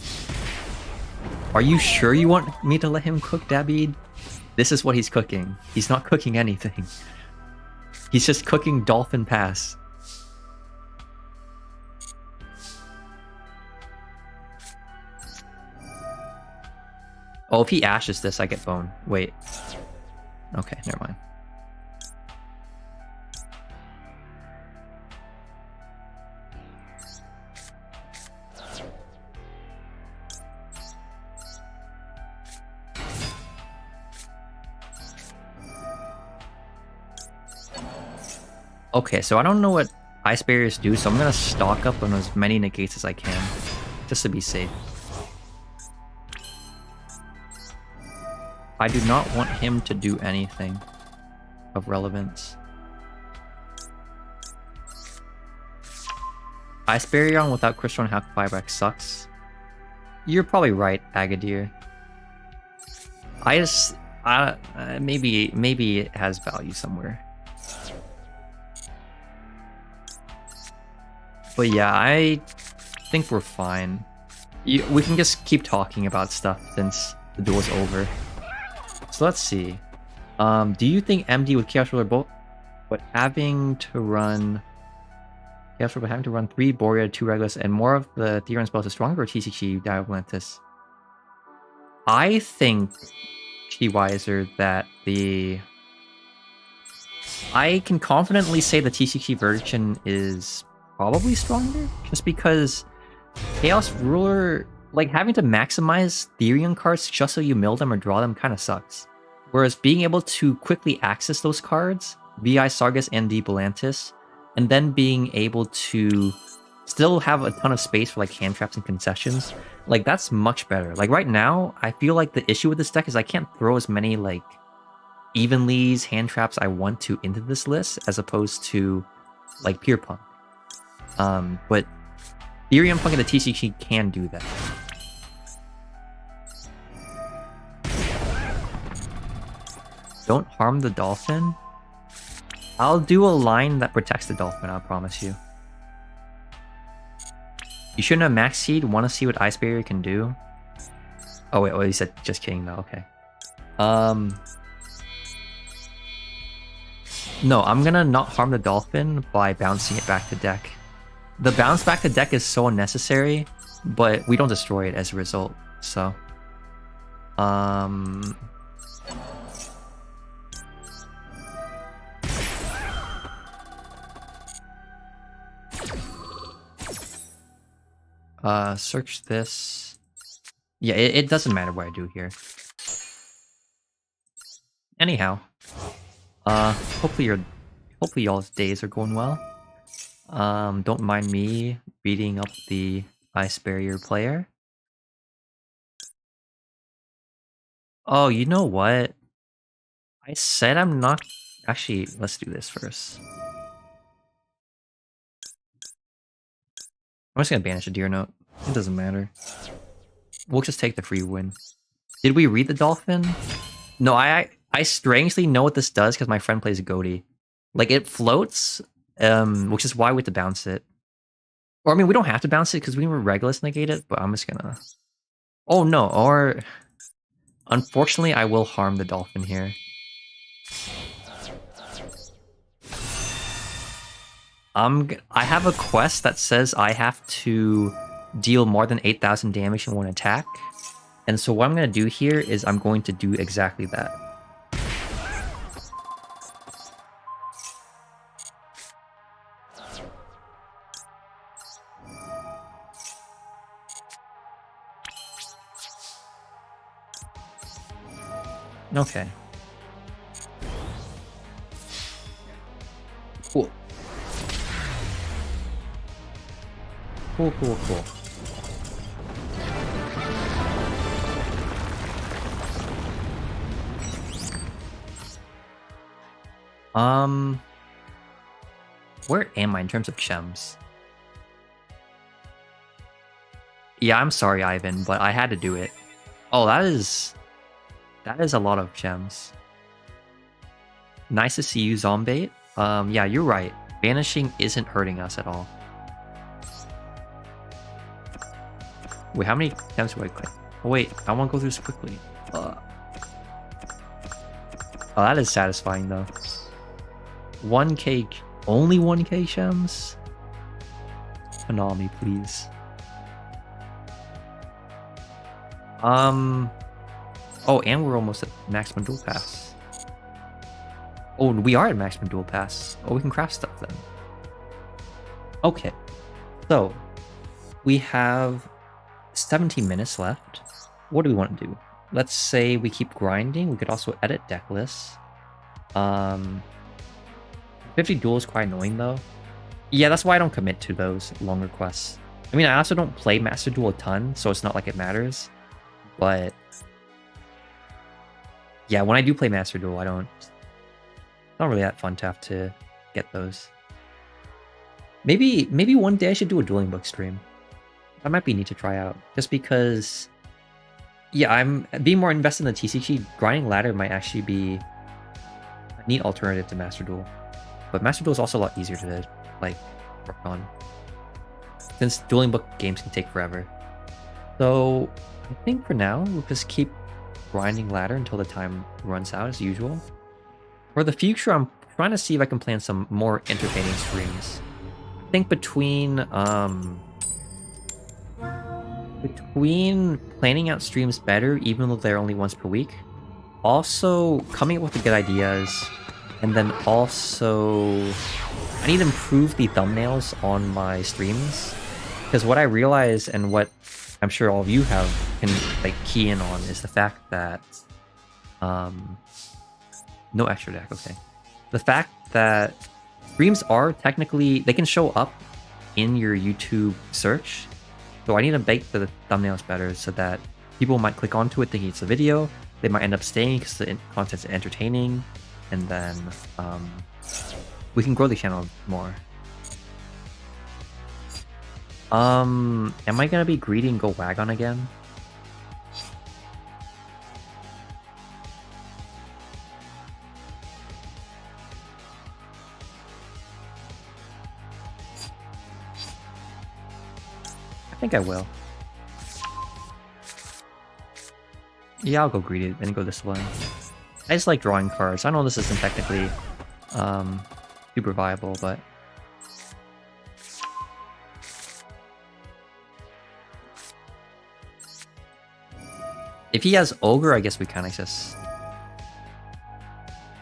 Are you sure you want me to let him cook, David? This is what he's cooking. He's not cooking anything. He's just cooking Dolphin Pass. Oh, if he ashes this, I get bone. Wait. Okay, never mind. Okay, so I don't know what ice barriers do, so I'm gonna stock up on as many negates as I can, just to be safe. I do not want him to do anything of relevance. Ice barrier on without Crystal and half 5x sucks. You're probably right, Agadir. Maybe it has value somewhere. But yeah, I think we're fine. We can just keep talking about stuff since the duel's over. So let's see. Do you think MD with Chaos Ruler both, but having to run Chaos Ruler, having to run 3 Borea, 2 Regulus, and more of the Therion spells is stronger, or TCG Diablantis? I think Chi-Wiser that the... I can confidently say the TCG version is probably stronger, just because Chaos Ruler, like having to maximize Therion cards just so you mill them or draw them kind of sucks. Whereas being able to quickly access those cards, VI Sargus and Deebalantis, and then being able to still have a ton of space for like hand traps and concessions, like that's much better. Like right now, I feel like the issue with this deck is I can't throw as many like Evenly's hand traps I want to into this list as opposed to like P.U.N.K. But Therion Punk and the TCG can do that. Don't harm the dolphin. I'll do a line that protects the dolphin, I promise you. You shouldn't have max seed. Want to see what Ice Barrier can do? Oh wait, you said just kidding though. Okay. No, I'm gonna not harm the dolphin by bouncing it back to deck. The bounce back to deck is so unnecessary, but we don't destroy it as a result. So, search this. Yeah, it doesn't matter what I do here. Anyhow, hopefully y'all's days are going well. Don't mind me beating up the Ice Barrier player. Oh, you know what? I said I'm not... Actually, let's do this first. I'm just gonna banish a Deer Note. It doesn't matter. We'll just take the free win. Did we read the Dolphin? No, I strangely know what this does because my friend plays Goaty. Like, it floats, which is why we have to bounce it. Or, I mean, we don't have to bounce it because we were Regulus negate it, but I'm just gonna... Oh, no, or... Unfortunately, I will harm the Dolphin here. I have a quest that says I have to deal more than 8,000 damage in one attack. And so what I'm going to do here is I'm going to do exactly that. Okay. Cool. Cool. Where am I in terms of gems? Yeah, I'm sorry, Ivan, but I had to do it. Oh, that is a lot of gems. Nice to see you, Zombate. Yeah, you're right. Vanishing isn't hurting us at all. Wait, how many gems do I click? Oh, wait, I want to go through this quickly. Oh, that is satisfying though. 1k, only 1k gems? Konami, please. Oh, and we're almost at maximum duel pass. Oh, we are at maximum duel pass. Oh, we can craft stuff then. Okay, so we have 17 minutes left. What do we want to do? Let's say we keep grinding. We could also edit deck lists. 50 duel is quite annoying though. Yeah, that's why I don't commit to those longer quests. I mean, I also don't play Master Duel a ton, so it's not like it matters. But yeah, when I do play Master Duel, it's not really that fun to have to get those. Maybe one day I should do a dueling book stream. That might be neat to try out, just because. Yeah, I'm being more invested in the TCG. Grinding ladder might actually be a neat alternative to Master Duel, but Master Duel is also a lot easier to like work on, since dueling book games can take forever. So I think for now we'll just keep grinding ladder until the time runs out as usual. For the future, I'm trying to see if I can plan some more entertaining streams. I think between planning out streams better, even though they're only once per week, also coming up with the good ideas, and then also I need to improve the thumbnails on my streams, because what I realize and what I'm sure all of you can like key in on is the fact that no extra deck, okay. The fact that streams are technically, they can show up in your YouTube search. So I need to make the thumbnails better so that people might click onto it thinking it's a video. They might end up staying because the content's entertaining, and then we can grow the channel more. Am I gonna be greedy and go Wagon again? I think I will. Yeah, I'll go greedy and go this way. I just like drawing cards. I know this isn't technically super viable, but if he has Ogre, I guess we kind of just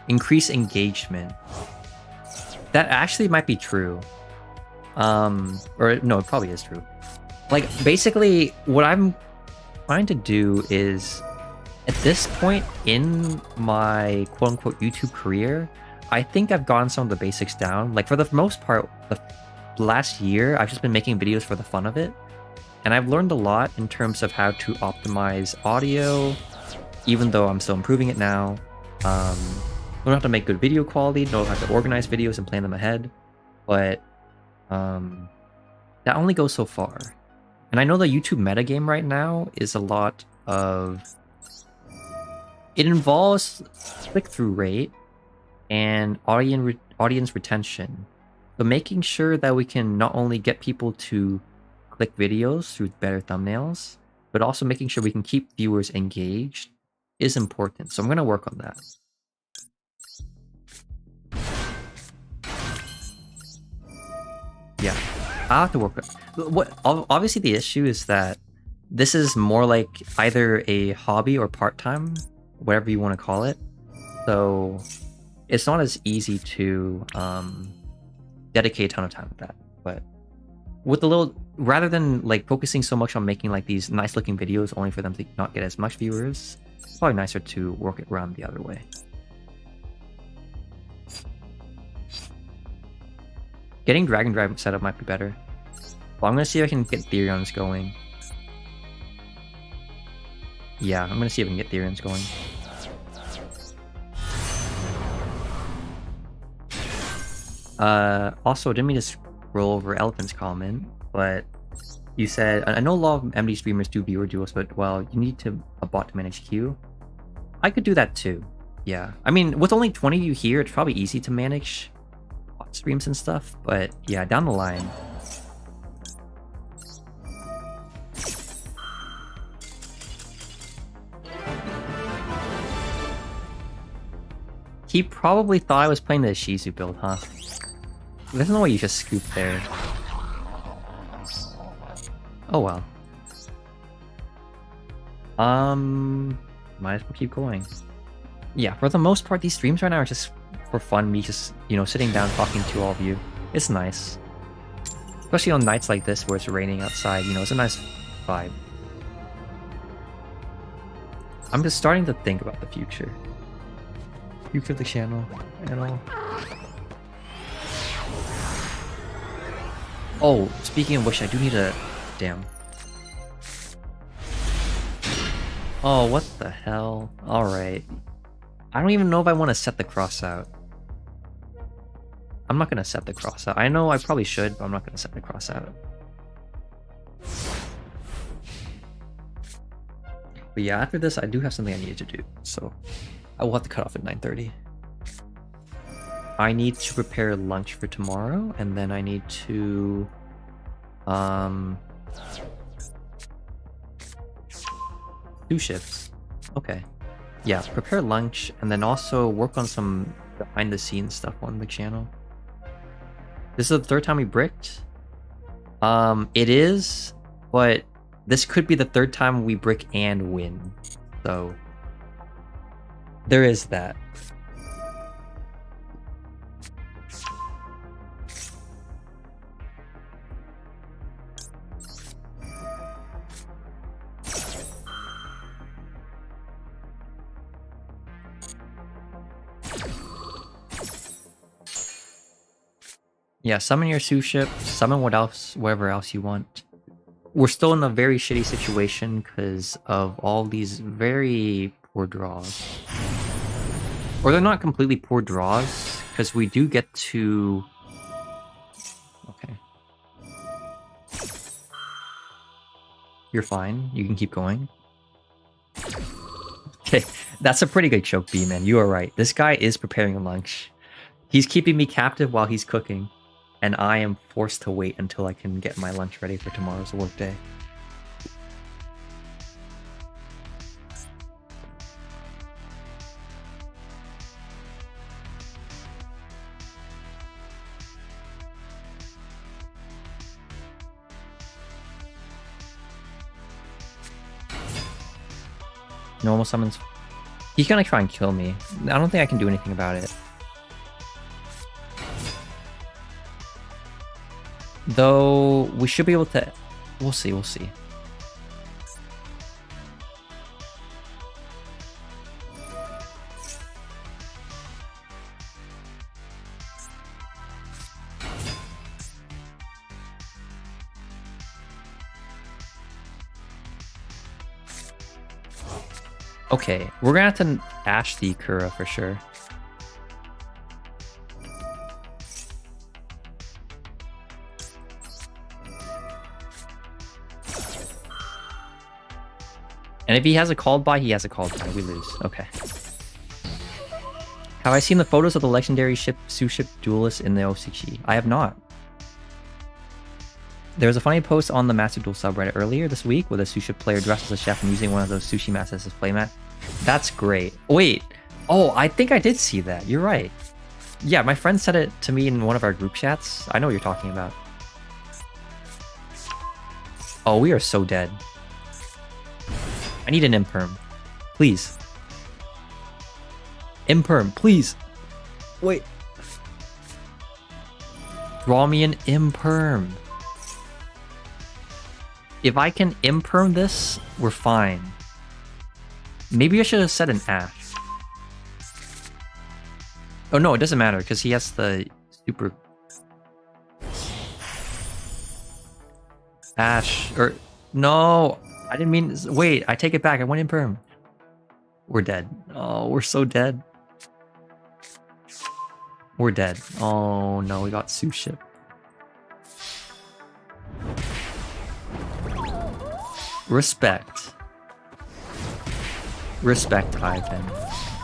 increase engagement. That actually might be true. Or no, it probably is true. Like, basically, what I'm trying to do is, at this point in my quote-unquote YouTube career, I think I've gotten some of the basics down. Like, for the most part, the last year, I've just been making videos for the fun of it. And I've learned a lot in terms of how to optimize audio, even though I'm still improving it now. Don't have to make good video quality, don't have to organize videos and plan them ahead. But that only goes so far. And I know the YouTube metagame right now is a lot of... It involves click-through rate and audience retention. So making sure that we can not only get people to click videos through better thumbnails, but also making sure we can keep viewers engaged is important. So I'm going to work on that. Yeah, I'll have to work on it. Obviously, the issue is that this is more like either a hobby or part-time, whatever you want to call it. So it's not as easy to dedicate a ton of time to that. But with a little, rather than like focusing so much on making like these nice looking videos only for them to not get as much viewers, it's probably nicer to work it around the other way. Getting Dragon Drive set up might be better. Well, I'm gonna see if I can get Therions going. Yeah, I'm gonna see if I can get Therions going. Also, didn't mean to scroll over Elephant's comment, but You said, I know a lot of MD streamers do viewer duels, but well, you need a bot to manage queue. I could do that too. Yeah. I mean, with only 20 of you here, it's probably easy to manage bot streams and stuff, but yeah, down the line. He probably thought I was playing the Shizu build, huh? There's no way you just scoop there. Oh well. Might as well keep going. Yeah, for the most part, these streams right now are just for fun. Me just, you know, sitting down talking to all of you. It's nice. Especially on nights like this where it's raining outside, you know, it's a nice vibe. I'm just starting to think about the future. Future of the channel and all. Oh, speaking of which, I do need a... Damn. Oh, what the hell? Alright. I don't even know if I want to set the cross out. I'm not going to set the cross out. I know I probably should, but I'm not going to set the cross out. But yeah, after this, I do have something I needed to do. So I will have to cut off at 9:30. I need to prepare lunch for tomorrow, and then I need to... Suship. Okay. Yeah, prepare lunch, and then also work on some behind-the-scenes stuff on the channel. This is the third time we bricked. It is, but this could be the third time we brick and win. So, there is that. Yeah, summon your Suship, summon whatever else you want. We're still in a very shitty situation because of all these very poor draws. Or they're not completely poor draws, because we do get to... Okay. You're fine, you can keep going. Okay, that's a pretty good choke B, man. You are right. This guy is preparing lunch. He's keeping me captive while he's cooking. And I am forced to wait until I can get my lunch ready for tomorrow's workday. Normal summons. He's gonna try and kill me. I don't think I can do anything about it. Though, we should be able to... We'll see, we'll see. Okay, we're gonna have to Ash the Kura for sure. And if he has a called by, he has a called by. We lose. Okay. Have I seen the photos of the legendary ship Suship Duelist in the OCG? I have not. There was a funny post on the Master Duel subreddit earlier this week with a Suship player dressed as a chef and using one of those sushi mats as his playmat. That's great. Wait. Oh, I think I did see that. You're right. Yeah, my friend said it to me in one of our group chats. I know what you're talking about. Oh, we are so dead. I need an imperm. Please. Imperm, please. Wait. Draw me an imperm. If I can imperm this, we're fine. Maybe I should have said an Ash. Oh no, it doesn't matter because he has the super... Ash, or... No! I didn't mean... Wait, I take it back. I went in perm. We're dead. Oh, we're so dead. We're dead. Oh no, we got Suship. Respect. Respect, Ivan.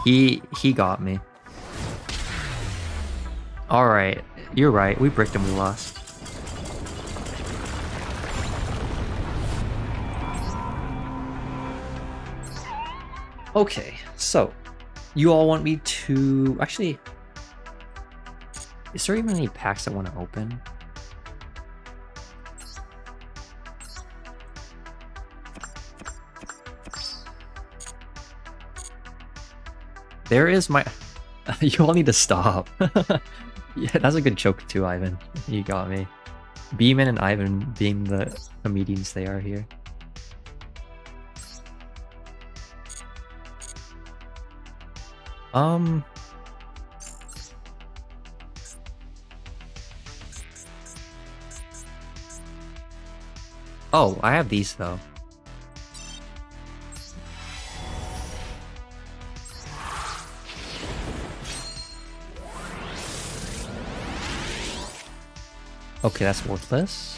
He got me. Alright, you're right. We bricked him, we lost. Okay, so you all want me to... Actually, is there even any packs I want to open? There is my... You all need to stop. Yeah, that's a good joke too, Ivan. You got me. Beeman and Ivan being the comedians they are here. Oh, I have these though. Okay, that's worthless.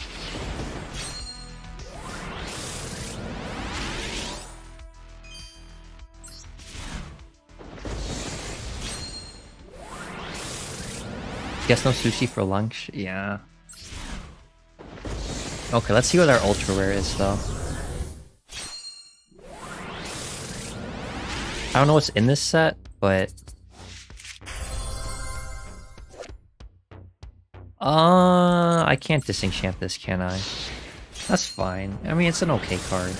Guess no sushi for lunch? Yeah. Okay, let's see what our ultra rare is though. I don't know what's in this set, but... I can't disenchant this, can I? That's fine. I mean, it's an okay card.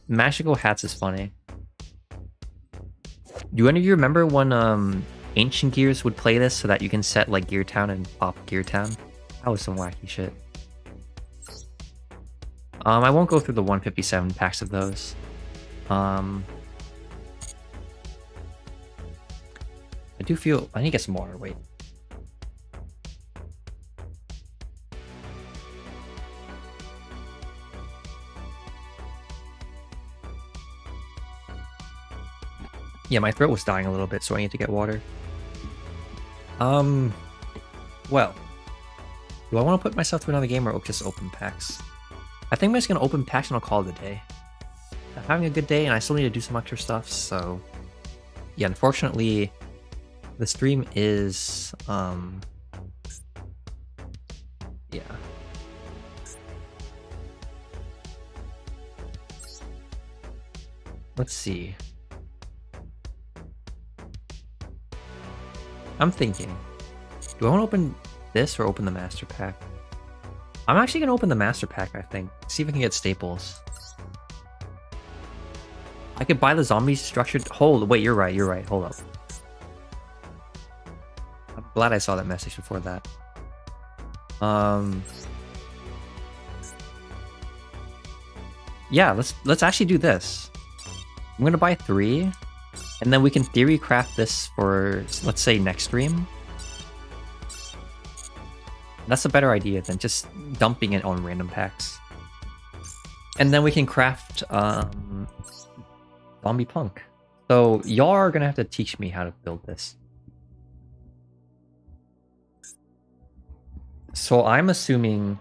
Magical Hats is funny. Do any of you remember when Ancient Gears would play this so that you can set like Gear Town and pop Gear Town? That was some wacky shit. I won't go through the 157 packs of those. I do feel... I need to get some water, wait. Yeah, my throat was dying a little bit, so I need to get water. Well. Do I want to put myself through another game or just open packs? I think I'm just going to open packs and I'll call it a day. I'm having a good day and I still need to do some extra stuff, so... Yeah, unfortunately... The stream is, yeah. Let's see. I'm thinking, do I want to open this or open the Master Pack? I'm actually going to open the Master Pack, I think. See if I can get staples. I could buy the zombie structured... Wait, you're right, hold up. I'm glad I saw that message before that. Yeah, let's actually do this. I'm gonna buy 3, and then we can theory craft this for, let's say, next stream. That's a better idea than just dumping it on random packs. And then we can craft Zombie Punk. So y'all are gonna have to teach me how to build this. So I'm assuming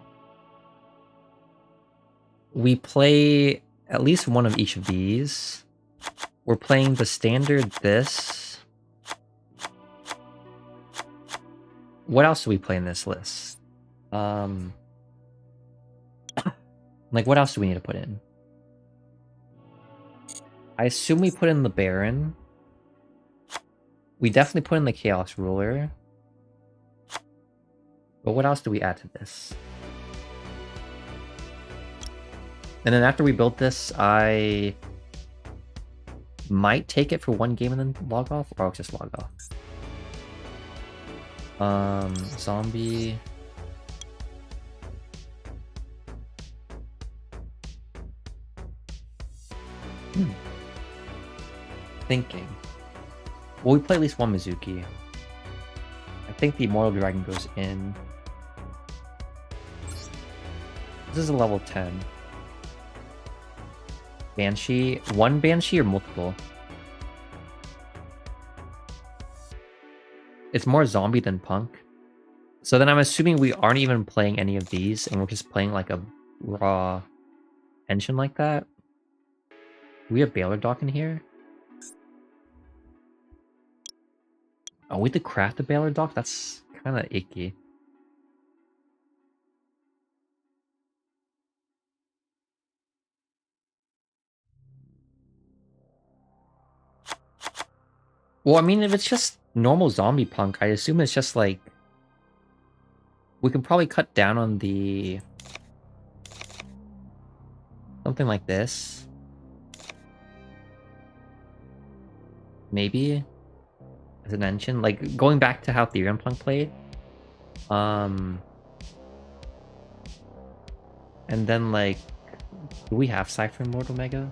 we play at least one of each of these. We're playing the standard this. What else do we play in this list? Like what else do we need to put in? I assume we put in the Baron. We definitely put in the Chaos Ruler. But what else do we add to this? And then after we build this, I might take it for one game and then log off, or I'll just log off. Zombie. Thinking. Well, we play at least one Mizuki. I think the Immortal Dragon goes in. This is a level 10. Banshee. One Banshee or multiple? It's more zombie than punk. So then I'm assuming we aren't even playing any of these, and we're just playing like a raw engine like that. We have Baylor Dock in here. Oh, we have to craft a Baylor Dock? That's kind of icky. Well, I mean, if it's just normal zombie punk, I assume it's just like... We can probably cut down on the... Something like this. Maybe. As an engine. Like, going back to how Therion Punk played. And then, like... Do we have Cypher in Lord Omega?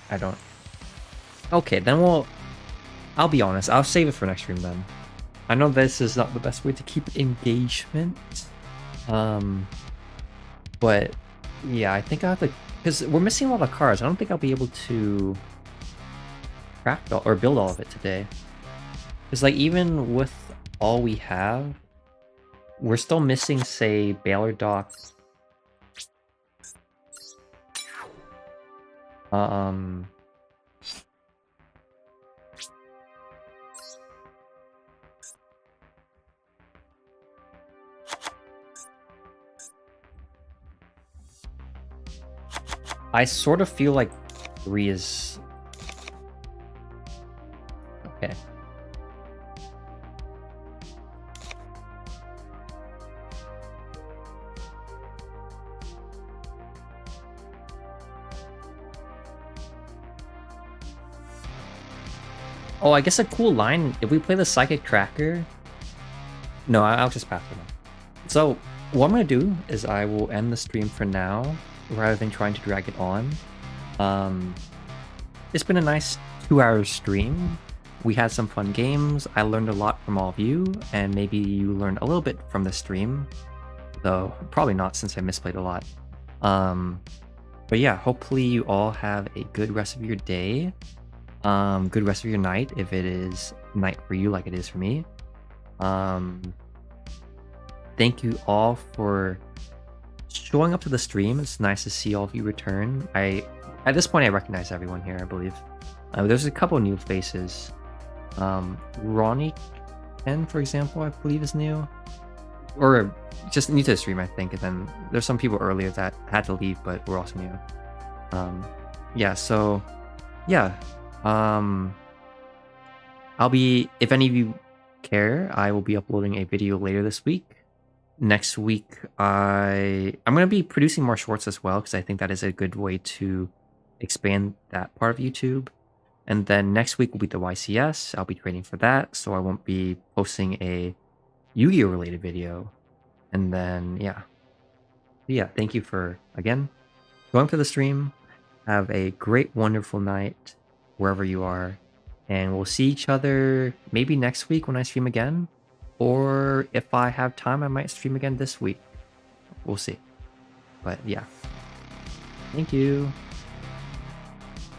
I don't. Okay, then I'll be honest. I'll save it for next stream then. I know this is not the best way to keep engagement. But yeah, I think I have to, because we're missing a lot of cards. I don't think I'll be able to craft or build all of it today. Because like even with all we have, we're still missing, say, Baylor Dock. I sort of feel like 3 is... Okay. Oh, I guess a cool line, if we play the Psychic Tracker... No, I'll just pass it on. So, what I'm going to do is I will end the stream for now, rather than trying to drag it on. It's been a nice 2-hour stream. We had some fun games. I learned a lot from all of you, and maybe you learned a little bit from the stream. Though, probably not since I misplayed a lot. But yeah, hopefully you all have a good rest of your day. Good rest of your night, if it is night for you like it is for me. Thank you all for showing up to the stream. It's nice to see all of you return. At this point I recognize everyone here, I believe. There's a couple new faces. Ronnie Ken, for example, I believe is new. Or just new to the stream, I think. And then there's some people earlier that had to leave, but were also new. Yeah, so... Yeah. I'll be... If any of you care, I will be uploading a video later this week. Next week, I'm going to be producing more shorts as well, because I think that is a good way to expand that part of YouTube. And then next week will be the YCS. I'll be training for that, so I won't be posting a Yu-Gi-Oh related video. And then, yeah. Thank you for, again, going to the stream. Have a great, wonderful night, wherever you are. And we'll see each other maybe next week when I stream again. Or if I have time, I might stream again this week. We'll see. But yeah. Thank you.